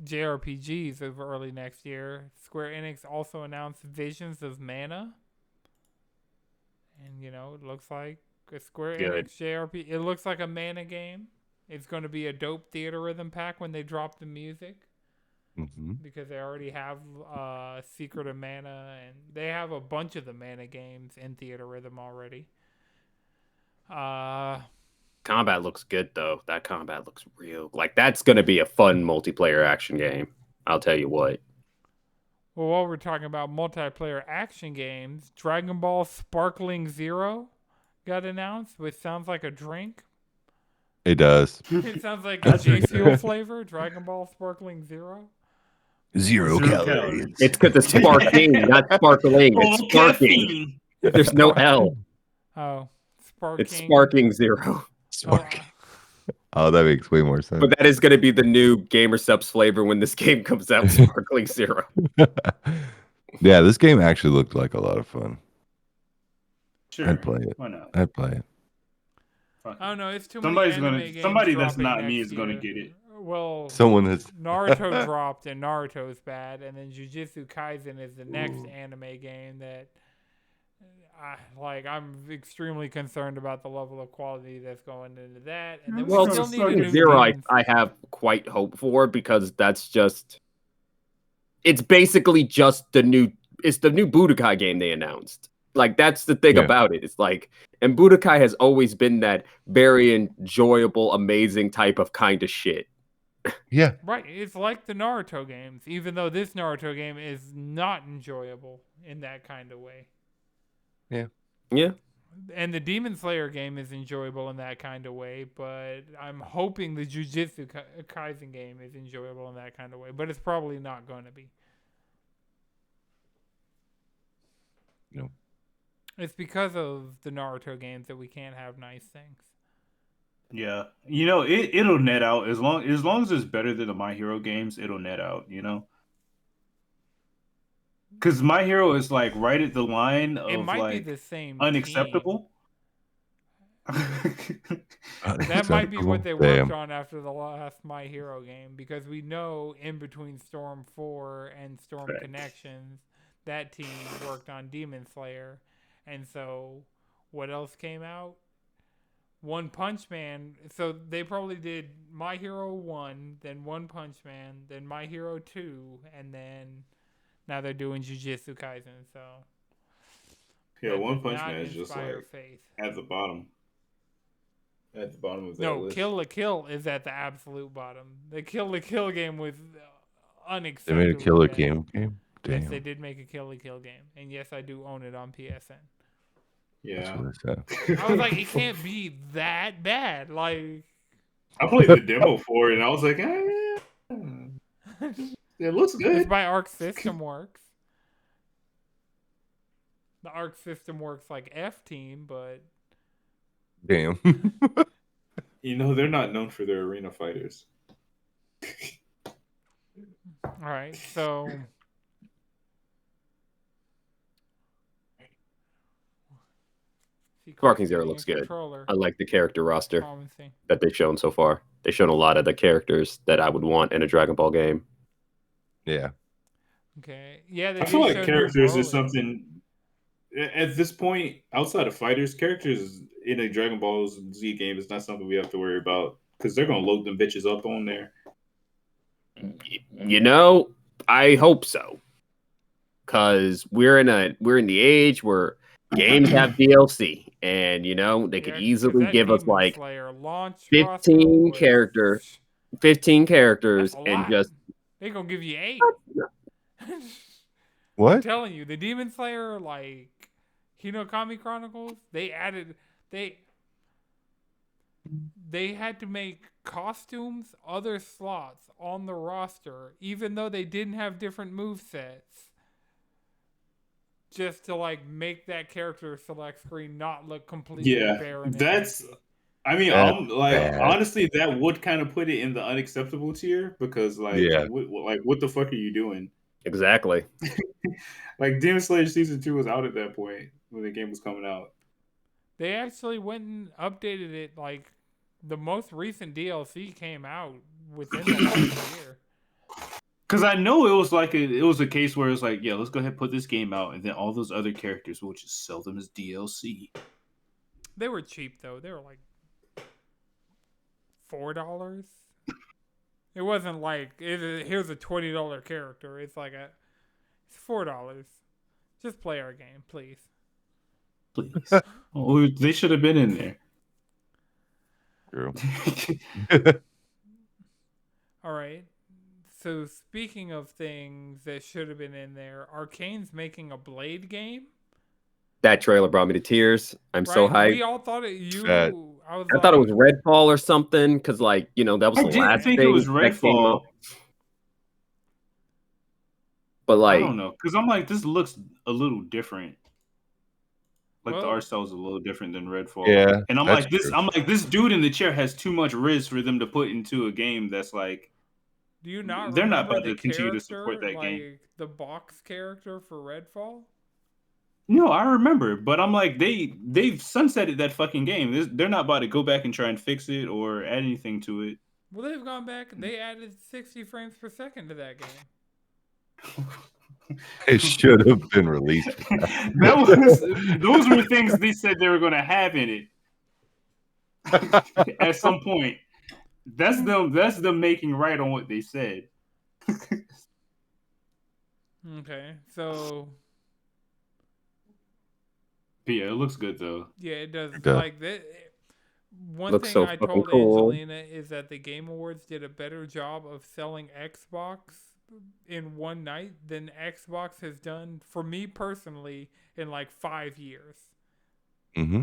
S1: JRPGs of early next year, Square Enix also announced Visions of Mana. And, it looks like a Square Enix JRPG. It looks like a Mana game. It's going to be a dope theater rhythm pack when they drop the music.
S2: Mm-hmm.
S1: Because they already have Secret of Mana, and they have a bunch of the Mana games in theater rhythm already.
S4: Combat looks good, though. That combat looks real. Like, that's going to be a fun multiplayer action game. I'll tell you what.
S1: Well, while we're talking about multiplayer action games, Dragon Ball Sparkling Zero got announced, which sounds like a drink.
S2: It does.
S1: It sounds like a J Fuel flavor, Dragon Ball Sparkling Zero.
S2: Zero calories.
S4: It's because it's sparking, not sparkling. It's sparking. There's no L.
S1: Oh, sparking.
S4: It's sparking zero.
S2: Sparking. Oh, that makes way more sense.
S4: But that is going to be the new Gamer Subs flavor when this game comes out, Sparkling Zero.
S2: Yeah, this game actually looked like a lot of fun.
S3: Sure.
S2: I'd play it.
S3: Why not?
S2: I'd play it.
S1: I don't know. It's too
S3: Somebody's
S1: many anime
S3: gonna.
S1: games
S3: Somebody that's
S1: dropping
S3: not
S1: next
S3: me is gonna
S1: year.
S3: get it.
S1: Well,
S2: Someone has
S1: Naruto dropped, and Naruto's bad, and then Jujutsu Kaisen is the next anime game that, I'm extremely concerned about the level of quality that's going into that. And then
S4: Well,
S1: we still need a new
S4: Zero,
S1: game.
S4: I have quite hope for because that's just. It's basically just the new Budokai game they announced. Like, that's the thing about it. It's like, and Budokai has always been that very enjoyable, amazing type of kind of shit.
S2: Yeah.
S1: Right. It's like the Naruto games, even though this Naruto game is not enjoyable in that kind of way.
S2: Yeah.
S4: Yeah.
S1: And the Demon Slayer game is enjoyable in that kind of way, but I'm hoping the Jujutsu Kaisen game is enjoyable in that kind of way, but it's probably not going to be.
S2: No.
S1: It's because of the Naruto games that we can't have nice things.
S3: Yeah, it'll net out as long as it's better than the My Hero games. It'll net out, because My Hero is like right at the line of
S1: It might
S3: like
S1: be the same
S3: unacceptable.
S1: That might be what they worked on after the last My Hero game, because we know in between Storm 4 and Storm Connections, that team worked on Demon Slayer. And so what else came out? One Punch Man. So they probably did My Hero 1, then One Punch Man, then My Hero 2, and then now they're doing Jujutsu Kaisen. So
S3: yeah, One Punch Man is just like at the bottom. At the bottom of that list.
S1: Kill la Kill is at the absolute bottom. The Kill la Kill game was unacceptable.
S2: They made a Kill la Kill game? Damn.
S1: Yes, they did make a Kill la Kill game. And yes, I do own it on PSN.
S3: Yeah.
S1: I was like, it can't be that bad. Like,
S3: I played the demo for it, and I was like, it looks good.
S1: It's by Arc System Works. The Arc System Works like F Team, but
S2: damn.
S3: They're not known for their arena fighters.
S1: All right, so
S4: Sparking Zero looks good. I like the character roster that they've shown so far. They've shown a lot of the characters that I would want in a Dragon Ball game.
S2: Yeah.
S1: Okay. Yeah.
S3: I feel like characters is something at this point outside of fighters. Characters in a Dragon Ball Z game is not something we have to worry about because they're gonna load them bitches up on there.
S4: I hope so. Because we're in the age where games have DLC, and they could easily give us like 15 characters. 15 characters
S1: That's a
S4: and
S1: lot.
S4: just
S1: They gonna give you 8. I'm
S2: What?
S1: telling you, the Demon Slayer, like Hinokami Chronicles, they had to make costumes, other slots on the roster, even though they didn't have different move sets, just to like make that character select screen not look completely
S3: Yeah,
S1: barren.
S3: that's.
S1: And empty.
S3: I mean,
S2: That's
S3: like
S2: bad.
S3: honestly, that would kind of put it in the unacceptable tier because, like,
S2: Yeah.
S3: what the fuck are you doing?
S4: exactly.
S3: Like, Demon Slayer season 2 was out at that point when the game was coming out.
S1: They actually went and updated it. Like the most recent DLC came out within the last year.
S3: Because I know it was like it was a case where it's like, yeah, let's go ahead and put this game out, and then all those other characters will just sell them as DLC.
S1: They were cheap though. They were like $4. It wasn't like here's a $20 character. It's like it's $4. Just play our game, please.
S3: Please, oh, they should have been in there.
S2: True.
S1: All right. So speaking of things that should have been in there, Arkane's making a Blade game.
S4: That trailer brought me to tears. I'm so hyped.
S1: We all thought it.
S4: I thought it was Redfall or something because, like, that was the last
S3: think
S4: thing
S3: it was
S4: that came
S3: Redfall.
S4: up. But like,
S3: I don't know, because I'm like, this looks a little different. Like the art style is a little different than Redfall.
S2: Yeah,
S3: and I'm
S2: that's
S3: like this.
S2: true.
S3: I'm like, this dude in the chair has too much riz for them to put into a game that's like.
S1: Do you not?
S3: They're not about
S1: the
S3: to continue to support that
S1: like,
S3: game.
S1: The box character for Redfall.
S3: No, I remember, but I'm like, they've sunsetted that fucking game. They're not about to go back and try and fix it or add anything to it.
S1: Well, they've gone back. They added 60 frames per second to that game.
S2: It should have been released.
S3: Those were things they said they were going to have in it at some point. That's them making right on what they said.
S1: Okay, so.
S3: But yeah, it looks good though.
S1: Yeah, it does.
S2: It does.
S1: Like that. One
S4: Looks
S1: thing
S4: so
S1: I
S4: fucking
S1: told
S4: cool.
S1: Angelina is that the Game Awards did a better job of selling Xbox in one night than Xbox has done for me personally in like 5 years.
S2: Mm-hmm.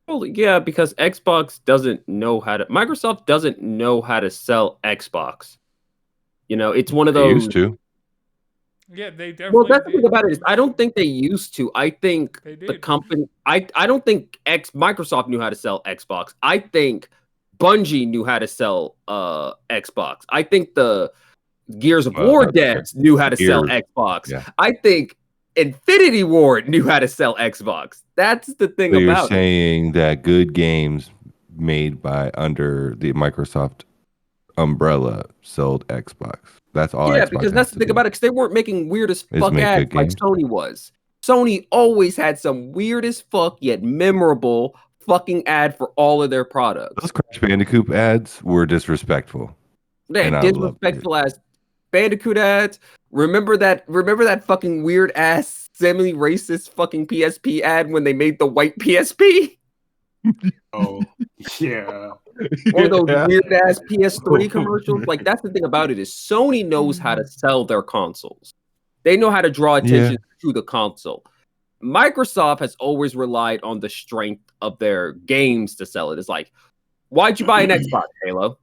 S4: well, yeah, because Microsoft doesn't know how to sell Xbox. It's one of
S2: They
S4: those.
S2: used to.
S1: Yeah, they definitely.
S4: Well, that's the thing about it is I don't think they used to. I think
S1: They
S4: the
S1: did.
S4: company. I don't think Microsoft knew how to sell Xbox. I think Bungie knew how to sell Xbox. I think the Gears of War devs knew how to sell Xbox.
S2: Yeah.
S4: I think Infinity Ward knew how to sell Xbox. That's the thing
S2: So
S4: about
S2: you're saying that good games made by under the Microsoft umbrella sold Xbox. That's all.
S4: Yeah,
S2: Xbox
S4: because
S2: has
S4: that's
S2: to
S4: the thing
S2: do.
S4: about it. Because they weren't making weird as
S2: Is
S4: fuck
S2: make
S4: ads
S2: good
S4: like
S2: games.
S4: Sony was. Sony always had some weird as fuck yet memorable fucking ad for all of their products.
S2: Those Crash Bandicoot ads were disrespectful.
S4: They
S2: and I
S4: disrespectful as Bandicoot ads. Remember that fucking weird ass semi-racist fucking PSP ad when they made the white PSP?
S3: Oh, yeah.
S4: Or those weird ass PS3 commercials. Like, that's the thing about it is Sony knows how to sell their consoles. They know how to draw attention to the console. Microsoft has always relied on the strength of their games to sell it. It's like, why'd you buy an Xbox? Halo,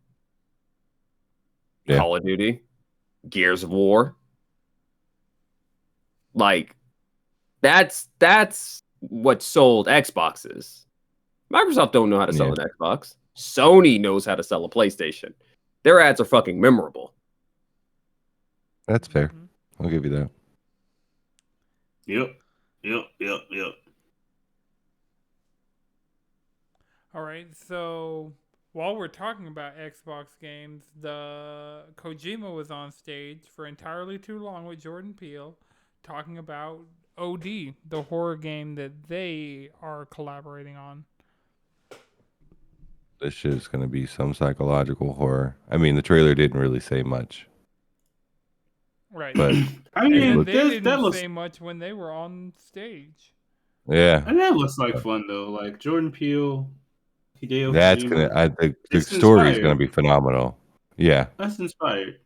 S4: Call of Duty, Gears of War. Like, that's what sold Xboxes. Microsoft don't know how to sell an Xbox. Sony knows how to sell a PlayStation. Their ads are fucking memorable.
S2: That's fair. I'll give you that.
S3: Yep.
S1: All right, so while we're talking about Xbox games, the Kojima was on stage for entirely too long with Jordan Peele talking about OD, the horror game that they are collaborating on.
S2: This shit is going to be some psychological horror. I mean, the trailer didn't really say much.
S1: Right.
S2: But
S3: I mean,
S1: they didn't say much when they were on stage.
S2: Yeah.
S3: And that looks like fun though. Like Jordan Peele, Hideo
S2: That's
S3: Kojima.
S2: gonna. The story is gonna be phenomenal. Yeah,
S3: That's inspired.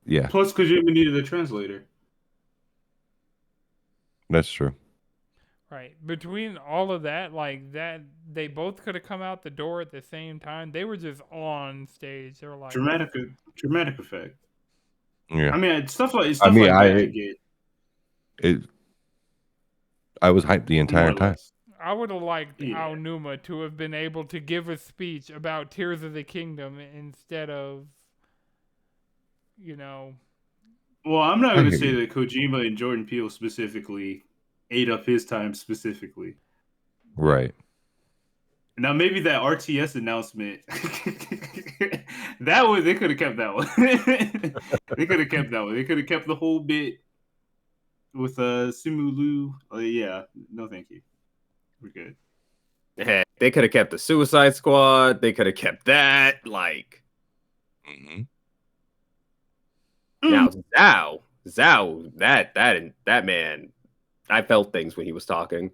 S2: yeah,
S3: Plus, Kojima needed a translator.
S2: that's true.
S1: Right. Between all of that, like that, they both could have come out the door at the same time. They were just on stage. They were like,
S3: Dramatic effect.
S2: Yeah,
S3: I mean, stuff like
S2: I mean,
S3: that I get
S2: it, I was hyped the
S3: more
S2: entire
S3: or
S2: time.
S3: less.
S1: I would have liked
S3: Yeah.
S1: Aonuma to have been able to give a speech about Tears of the Kingdom instead of, you know,
S3: Well, I'm not
S2: I
S3: going to
S2: hear
S3: say
S2: you.
S3: that Kojima and Jordan Peele specifically ate up his time specifically.
S2: Right.
S3: Now, maybe that RTS announcement, that one, they could have kept that one. They could have kept that one. They could have kept the whole bit with Simu Liu. Yeah, no thank you. We're good.
S4: Hey, they could have kept the Suicide Squad. They could have kept that. Like,
S2: Mm-hmm.
S4: now Zhao, that man, I felt things when he was talking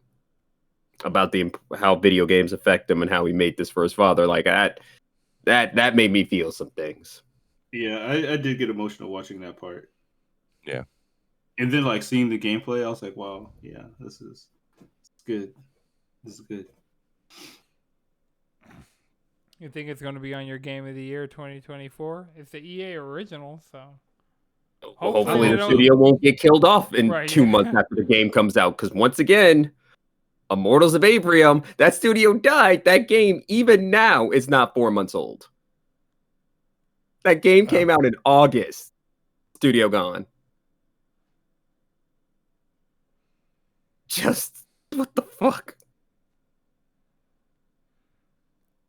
S4: about how video games affect him and how he made this for his father. Like that made me feel some things.
S3: Yeah, I did get emotional watching that part.
S2: Yeah.
S3: And then like seeing the gameplay, I was like, wow, yeah, this is good. This is good.
S1: you think it's going to be on your Game of the Year 2024? It's the EA original, so.
S4: Hopefully
S1: they
S4: the
S1: don't-
S4: studio won't get killed off in
S1: Right,
S4: 2
S1: yeah.
S4: months after the game comes out. Because once again, Immortals of Abrium, that studio died. That game, even now, is not 4 months old. That game came out in August. Studio gone. Just, what the fuck?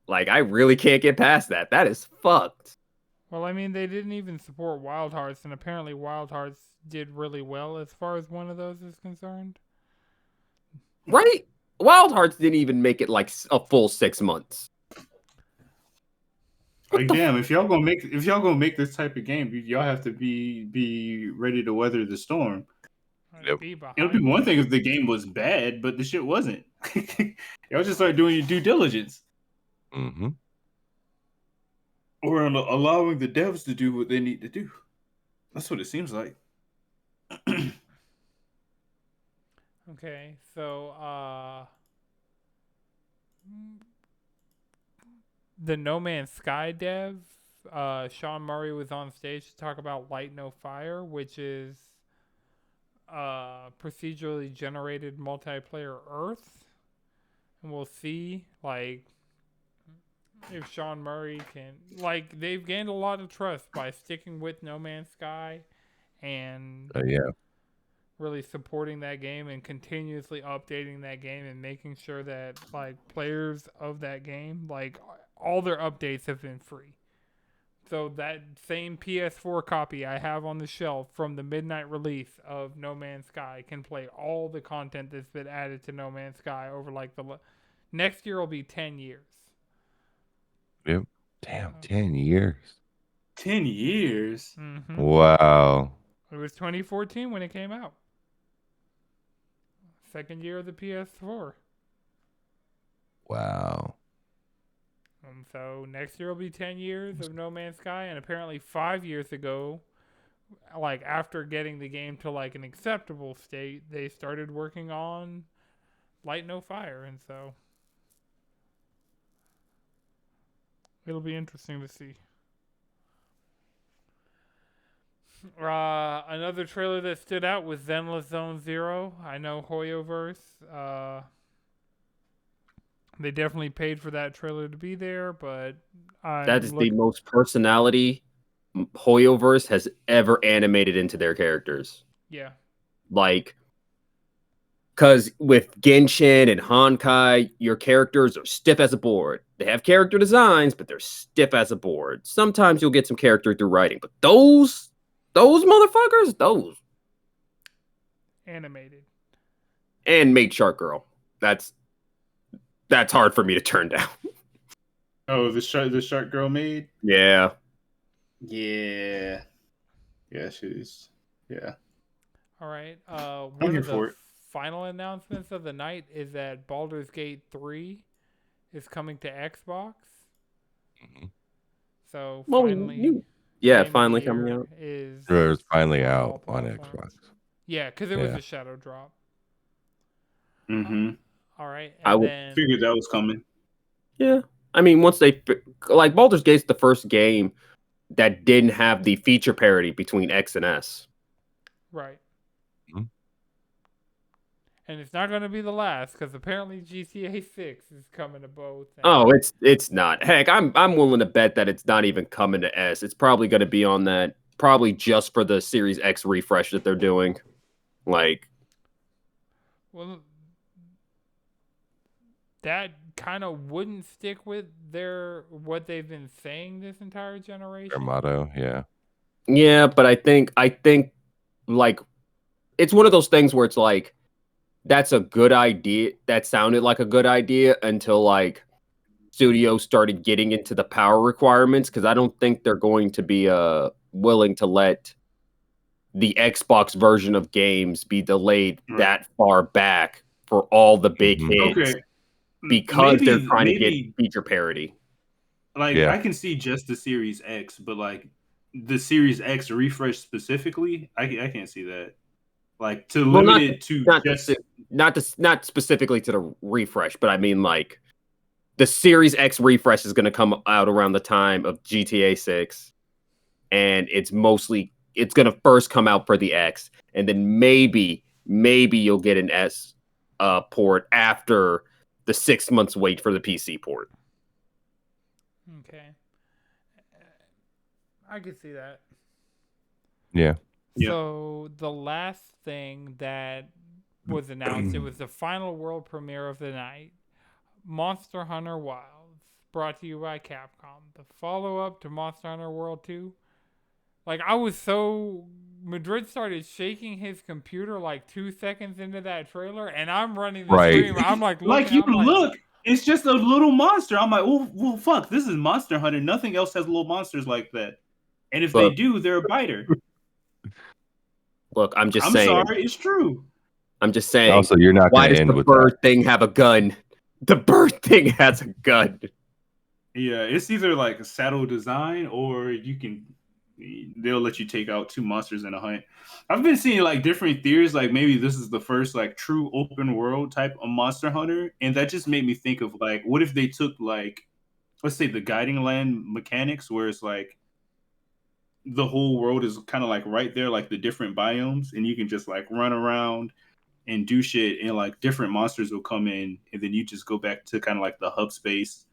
S4: Like, I really can't get past that. That is fucked.
S1: Well, I mean, they didn't even support Wild Hearts, and apparently Wild Hearts did really well as far as one of those is concerned.
S4: Right? Wild Hearts didn't even make it like a full 6 months.
S3: Like, damn, if y'all gonna make this type of game, y'all have to be ready to weather the storm.
S2: Yep.
S1: Be
S3: It'll be
S1: behind
S3: one
S1: it.
S3: thing if the game was bad, but the shit wasn't. Y'all just start doing your due diligence.
S2: Mm-hmm.
S3: Or allowing the devs to do what they need to do. That's what it seems like.
S1: Okay, so the No Man's Sky dev, Sean Murray was on stage to talk about Light No Fire, which is procedurally generated multiplayer Earth, and we'll see like if Sean Murray can, like, they've gained a lot of trust by sticking with No Man's Sky and
S2: Yeah.
S1: really supporting that game and continuously updating that game and making sure that like players of that game, like, all their updates have been free. So that same PS4 copy I have on the shelf from the midnight release of No Man's Sky can play all the content that's been added to No Man's Sky over like next year will be 10 years.
S2: Yep. Damn, 10 years.
S3: 10 years?
S1: Mm-hmm.
S2: Wow.
S1: It was 2014 when it came out. Second year of the PS4.
S2: Wow.
S1: So next year will be 10 years of No Man's Sky, and apparently 5 years ago, like after getting the game to like an acceptable state, they started working on Light No Fire, and so it'll be interesting to see. Another trailer that stood out was Zenless Zone Zero. I know Hoyoverse. They definitely paid for that trailer to be there, but
S4: That is the most personality Hoyoverse has ever animated into their characters.
S1: Yeah.
S4: Like, because with Genshin and Honkai, your characters are stiff as a board. They have character designs, but they're stiff as a board. Sometimes you'll get some character through writing, but those motherfuckers, those
S1: Animated.
S4: and Maid Shark Girl. That's hard for me to turn down.
S3: Oh, the shark girl made?
S4: Yeah.
S3: Yeah. Yeah, she's. Yeah.
S1: All right.
S3: I'm
S1: One
S3: here
S1: of
S3: for
S1: the
S3: it.
S1: final announcements of the night is that Baldur's Gate 3 is coming to Xbox.
S2: Mhm.
S1: So
S4: Well,
S1: finally,
S4: yeah,
S1: Game of the
S4: finally coming
S1: Year
S4: out.
S1: is
S2: It's finally
S1: on all
S2: out on
S1: platforms.
S2: Xbox.
S1: Yeah, because it was
S2: Yeah.
S1: a shadow drop.
S3: Mm-hmm.
S1: All right,
S4: I
S1: and
S4: would
S1: then
S3: Figured that was coming.
S4: Yeah, I mean, once they like Baldur's Gate's the first game that didn't have the feature parity between X and S.
S1: right,
S2: Mhm.
S1: and it's not going to be the last because apparently GTA 6 is coming to both. And
S4: Oh, it's not. Heck, I'm willing to bet that it's not even coming to S. It's probably going to be on that, probably just for the Series X refresh that they're doing. Like,
S1: well, that kind of wouldn't stick with their what they've been saying this entire
S2: Their
S1: generation.
S2: motto, yeah.
S4: yeah, but I think like it's one of those things where it's like that's a good idea. That sounded like a good idea until like studios started getting into the power requirements, because I don't think they're going to be willing to let the Xbox version of games be delayed
S3: Right.
S4: that far back for all the big
S2: Mhm.
S4: hits
S3: Okay.
S4: because they're
S3: Maybe
S4: trying to get feature parity.
S3: like
S2: Yeah.
S3: I can see just the Series X, but like the Series X refresh specifically, I can't see that. Like to
S4: Well,
S3: limit it to just
S4: not specifically to the refresh, but I mean like the Series X refresh is going to come out around the time of GTA 6, and it's going to first come out for the X, and then maybe you'll get an S port after the 6 months wait for the PC port.
S1: Okay, I can see that.
S2: Yeah.
S3: Yeah.
S1: So the last thing that was announced, it was the final world premiere of the night. Monster Hunter Wilds, brought to you by Capcom. The follow-up to Monster Hunter World 2. Like, Madrid started shaking his computer like 2 seconds into that trailer, and I'm running the
S2: Right.
S1: stream. I'm like,
S3: like
S1: looking,
S3: you
S1: I'm like,
S3: look, it's just a little monster. I'm like, well, fuck, this is Monster Hunter. Nothing else has little monsters like that. And if they
S4: Look.
S3: do, they're a biter.
S4: Look, I'm just
S3: I'm
S4: saying.
S3: sorry, it's true.
S4: I'm just saying.
S2: Also, you're not
S4: Why
S2: going to
S4: does
S2: end
S4: the
S2: with
S4: bird
S2: that.
S4: thing have a gun? The bird thing has a gun.
S3: Yeah, it's either like a saddle design or they'll let you take out two monsters in a hunt. I've been seeing like different theories, like maybe this is the first like true open world type of Monster Hunter, and that just made me think of like, what if they took like, let's say the guiding land mechanics, where it's like the whole world is kind of like right there, like the different biomes, and you can just like run around and do shit, and like different monsters will come in, and then you just go back to kind of like the hub space,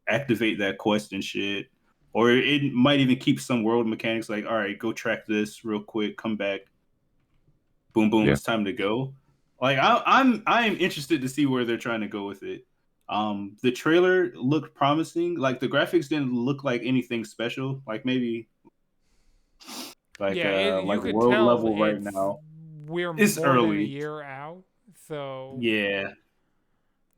S3: activate that quest and shit. Or it might even keep some world mechanics like, all right, go track this real quick, come back, boom, boom,
S2: Yeah.
S3: it's time to go. Like I'm interested to see where they're trying to go with it. The trailer looked promising. Like the graphics didn't look like anything special. Like maybe
S1: yeah, you
S3: like
S1: could
S3: world
S1: tell
S3: level right now.
S1: we're
S3: It's
S1: more than a
S3: early.
S1: year out. So
S3: Yeah.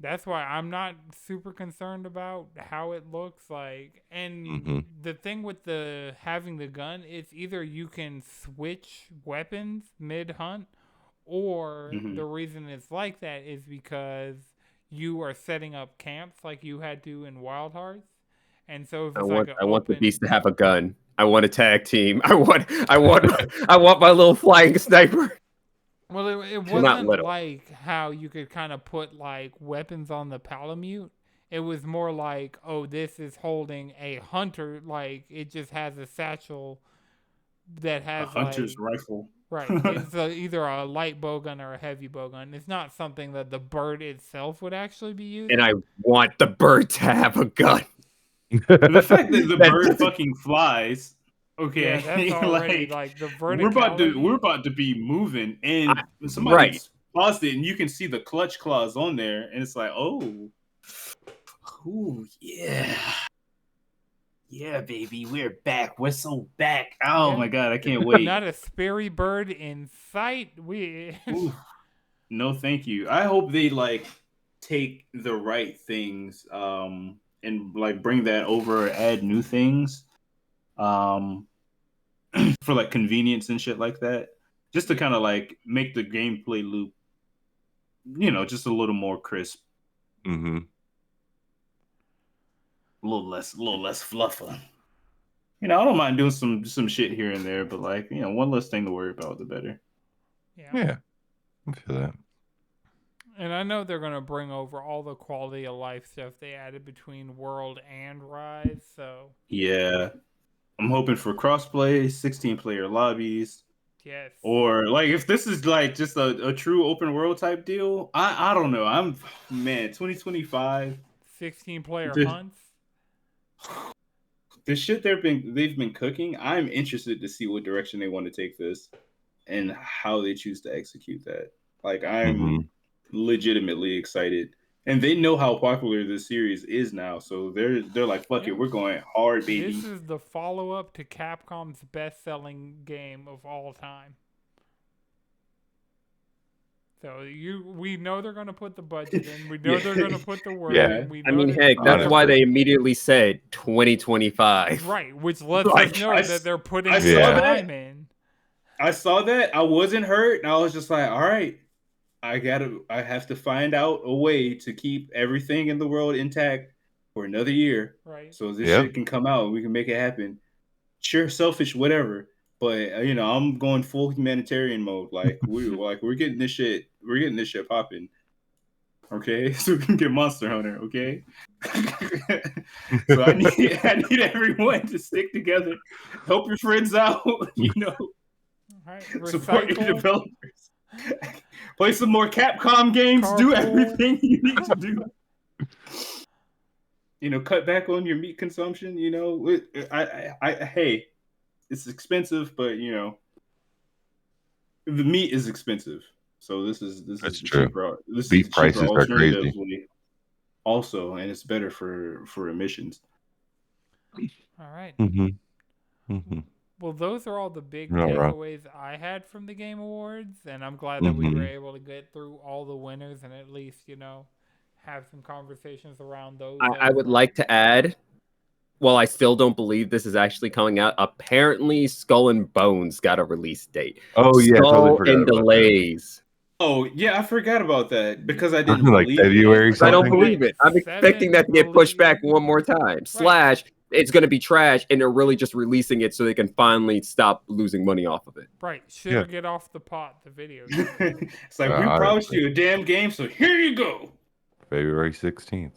S1: that's why I'm not super concerned about how it looks like. And
S2: Mhm.
S1: the thing with the having the gun, it's either you can switch weapons mid hunt, or
S3: Mhm.
S1: the reason it's like that is because you are setting up camps like you had to in Wild Hearts. And so if
S4: I
S1: it's
S4: want
S1: like an
S4: the
S1: open,
S4: beast to have a gun. I want a tag team. I want I want my little flying sniper.
S1: well, it
S4: Well, not
S1: wasn't
S4: little.
S1: like how you could kind of put like weapons on the Palamute. It was more like, oh, this is holding a hunter. Like it just has a satchel that
S3: A
S1: has
S3: hunter's
S1: like
S3: rifle.
S1: right. It's either a light bowgun or a heavy bowgun. It's not something that the bird itself would actually be using.
S4: And I want the bird to have a gun.
S3: The fact that the
S4: That
S3: bird
S4: doesn't-
S3: fucking flies,
S1: Yeah,
S3: okay,
S1: that's already
S3: like
S1: like the
S3: we're
S1: verticality.
S3: about to be moving, and somebody
S4: right.
S3: paused it, and you can see the clutch claws on there, and it's like, oh, yeah, yeah, baby, we're back, we're so back. Oh
S1: Yeah.
S3: my god, I can't wait.
S1: Not a Sperry bird in sight.
S3: Ooh, no, thank you. I hope they like take the right things, and like bring that over, add new things. For like convenience and shit like that, just to kind of like make the gameplay loop, just a little more crisp,
S2: Mhm.
S3: a little less fluffer. I don't mind doing some shit here and there, but like, one less thing to worry about, the better.
S2: Yeah, I feel that.
S1: And I know they're gonna bring over all the quality of life stuff they added between World and Rise. So
S3: Yeah, I'm hoping for crossplay, 16-player lobbies,
S1: yes,
S3: or like if this is like just a true open world type deal. I don't know. 2025.
S1: 16-player
S3: The,
S1: hunts.
S3: the shit they've been cooking. I'm interested to see what direction they want to take this and how they choose to execute that. Like I'm legitimately excited. And they know how popular this series is now, so they're like, fuck it, we're going hard, baby.
S1: This is the follow-up to Capcom's best-selling game of all time. So we know they're going to put the budget in. We know they're going to put the work in. We know
S4: heck, that's why they immediately said 2025.
S1: Right, which lets us know that they're putting time in.
S3: I saw that. I wasn't hurt, and I was just like, all right, I have to find out a way to keep everything in the world intact for another year.
S1: Right.
S3: So this shit can come out and we can make it happen. Sure, selfish, whatever. But I'm going full humanitarian mode. Like we're getting this shit popping. Okay, so we can get Monster Hunter. Okay, so I need everyone to stick together, help your friends out.
S1: Right.
S3: Support your developers. Play some more Capcom games. Do everything you need to do. Cut back on your meat consumption. Hey, it's expensive, but the meat is expensive. So this is
S2: true.
S3: Cheaper.
S2: Beef prices are crazy.
S3: Also, and it's better for emissions.
S1: All right.
S2: Mm-hmm.
S1: Well, those are all the big takeaways I had from the Game Awards, and I'm glad that we were able to get through all the winners and at least, have some conversations around those.
S4: I would like to add, while I still don't believe this is actually coming out, apparently Skull and Bones got a release date.
S2: Oh, yeah.
S4: Skull and Delays.
S3: Oh, yeah, I forgot about that because I didn't
S2: like
S3: believe
S2: February.
S3: it.
S4: I don't believe it. I'm expecting that to get pushed back one more time. Right. / it's going to be trash, and they're really just releasing it so they can finally stop losing money off of it.
S1: Right. Should get off the pot, the video game.
S3: It's like, we promised you a damn game, so here you go.
S2: February 16th.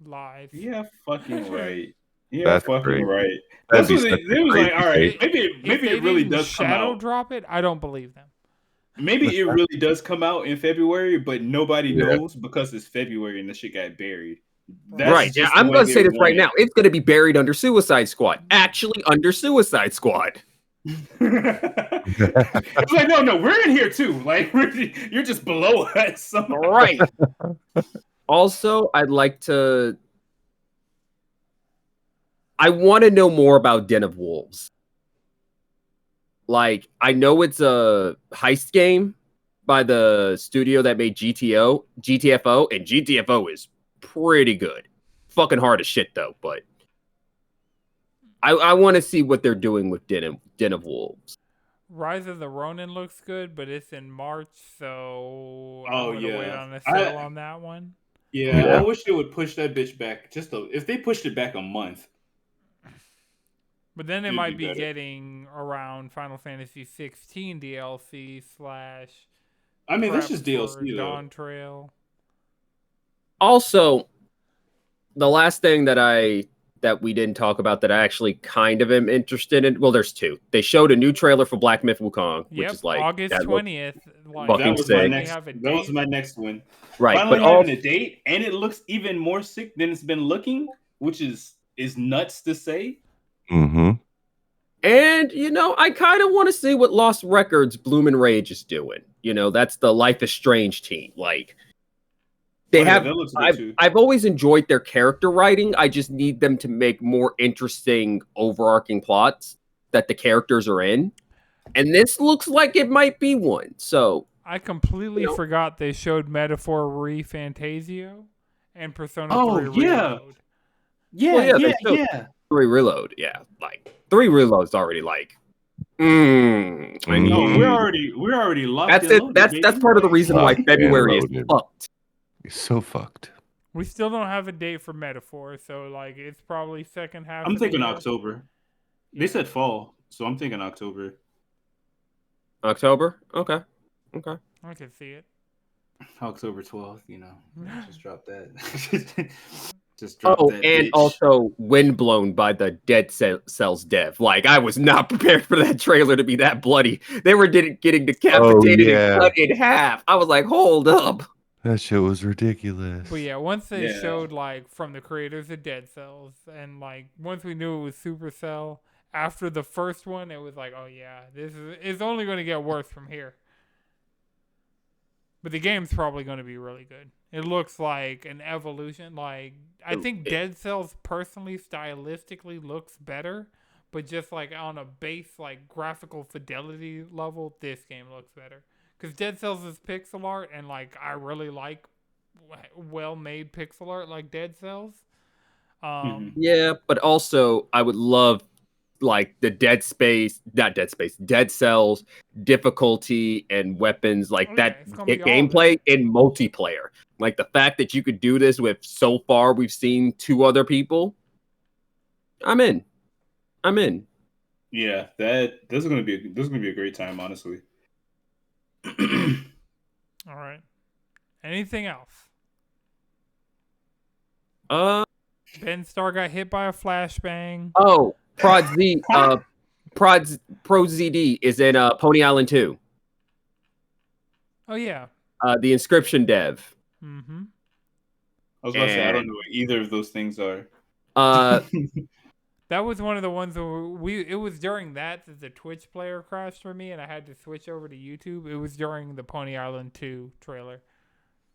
S1: Live.
S3: Yeah, fucking right. Yeah,
S2: that's
S3: fucking
S2: crazy.
S3: Right. That's what they was like, all right, maybe it really does come out.
S1: Shadow drop it? I don't believe them.
S3: Maybe it really does come out in February, but nobody knows because it's February and the shit got buried.
S4: That's right. Yeah, I'm going to say this right now. It's going to be buried under Suicide Squad. Actually, under Suicide Squad.
S3: It's like, no, we're in here too. Like, you're just below us. Somehow.
S4: Right. Also, I want to know more about Den of Wolves. Like, I know it's a heist game by the studio that made GTFO, and GTFO is pretty good. Fucking hard as shit, though, but I want to see what they're doing with Den of Wolves.
S1: Rise of the Ronin looks good, but it's in March, so
S3: I'm
S1: gonna wait on a sale on that one.
S3: Yeah, I wish they would push that bitch back. If they pushed it back a month.
S1: But then they might be getting around Final Fantasy XVI DLC /
S3: I mean, that's just DLC though.
S1: Dawn Trail.
S4: Also, the last thing that we didn't talk about that I actually kind of am interested in. Well, there's two. They showed a new trailer for Black Myth Wukong, which is like
S1: August 20th.
S3: That was my next one.
S4: Right,
S3: finally having a date, and it looks even more sick than it's been looking, which is nuts to say.
S2: Mm-hmm.
S4: And I kind of want to see what Lost Records Bloom and Rage is doing. That's the Life is Strange team. Like, they have. I've always enjoyed their character writing. I just need them to make more interesting, overarching plots that the characters are in. And this looks like it might be one. So
S1: I completely forgot they showed Metaphor Fantasio and Persona 3 Reload.
S3: Yeah.
S4: 3 Reload, like 3 Reload's already like. I mean,
S3: we're already locked.
S4: That's it. That's part of the reason why February is fucked.
S2: It's so fucked.
S1: We still don't have a date for Metaphor, so like it's probably second half.
S3: I'm thinking October. They said fall, so I'm thinking October.
S4: October. Okay.
S1: I can see it.
S3: October 12th, just drop that. Just drop
S4: Oh,
S3: that
S4: and
S3: bitch.
S4: also Windblown by the Dead Cells dev. Like, I was not prepared for that trailer to be that bloody. They were getting decapitated and
S2: yeah.
S4: cut in half. I was like, hold up.
S2: That shit was ridiculous.
S1: But yeah, once they
S3: Yeah.
S1: showed like from the creators of Dead Cells, and like once we knew it was Supercell, after the first one, it was like, oh yeah, this is it's only going to get worse from here. But the game's probably going to be really good. It looks like an evolution. Like I think Dead Cells personally, stylistically, looks better, but just like on a base like graphical fidelity level, this game looks better. Because Dead Cells is pixel art, and like I really like well-made pixel art like Dead Cells.
S4: Yeah, but also I would love like the Dead Cells difficulty and weapons like
S1: Oh, yeah,
S4: that
S1: it's gonna be all
S4: gameplay in multiplayer. Like the fact that you could do this with so far we've seen 2 other people. I'm in.
S3: Yeah, this is gonna be a great time, honestly.
S1: All right. Anything else? Ben Starr got hit by a flashbang.
S4: Oh, Pro ZD is in Pony Island 2.
S1: Oh yeah.
S4: The Inscription dev.
S1: Mm-hmm.
S3: I was about to say I don't know what either of those things are.
S1: That was one of the ones where it was during that the Twitch player crashed for me and I had to switch over to YouTube. It was during the Pony Island 2 trailer.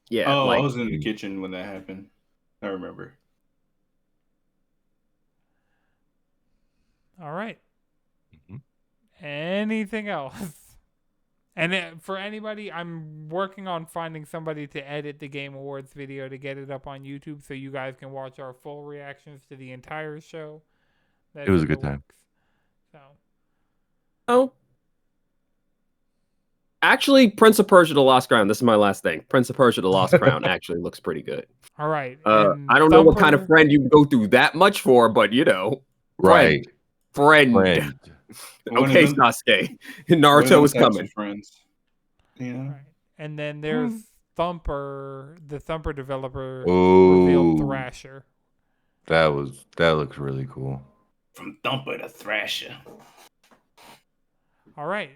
S4: Yeah.
S3: I was in the kitchen when that happened. I remember.
S1: All right.
S2: Mm-hmm.
S1: Anything else? And for anybody, I'm working on finding somebody to edit the Game Awards video to get it up on YouTube so you guys can watch our full reactions to the entire show.
S2: It was a good time.
S1: So.
S4: Oh. Actually, Prince of Persia: The Lost Crown. This is my last thing. Prince of Persia: The Lost Crown actually looks pretty good.
S1: All right.
S4: I don't know what kind of friend you can go through that much for, but
S2: right.
S4: Friend. Okay,
S3: them,
S4: Sasuke. Naruto is coming.
S3: Friends. Yeah.
S1: Right. And then there's Thumper, the Thumper developer
S2: Oh,
S1: revealed Thrasher.
S2: That looks really cool.
S3: From Thumper to Thrasher.
S1: All right.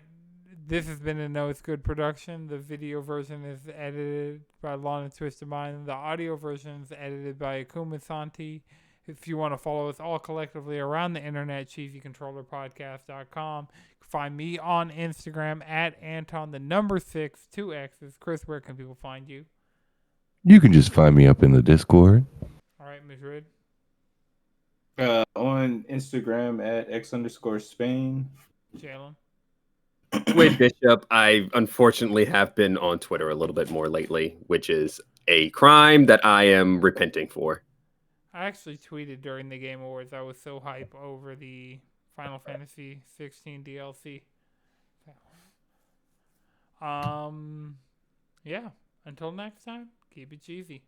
S1: This has been a No It's Good production. The video version is edited by Lana Twisted Mind. The audio version is edited by Akuma Santi. If you want to follow us all collectively around the internet, cheesycontrollerpodcast.com. Find me on Instagram at Anton6, 2 X's. Chris, where can people find you?
S2: You can just find me up in the Discord.
S1: All right, Madrid.
S3: On Instagram at X_Spain.
S1: Jalen.
S4: With Bishop, I unfortunately have been on Twitter a little bit more lately, which is a crime that I am repenting for.
S1: I actually tweeted during the Game Awards. I was so hype over the Final Fantasy 16 DLC. Yeah. Until next time, keep it cheesy.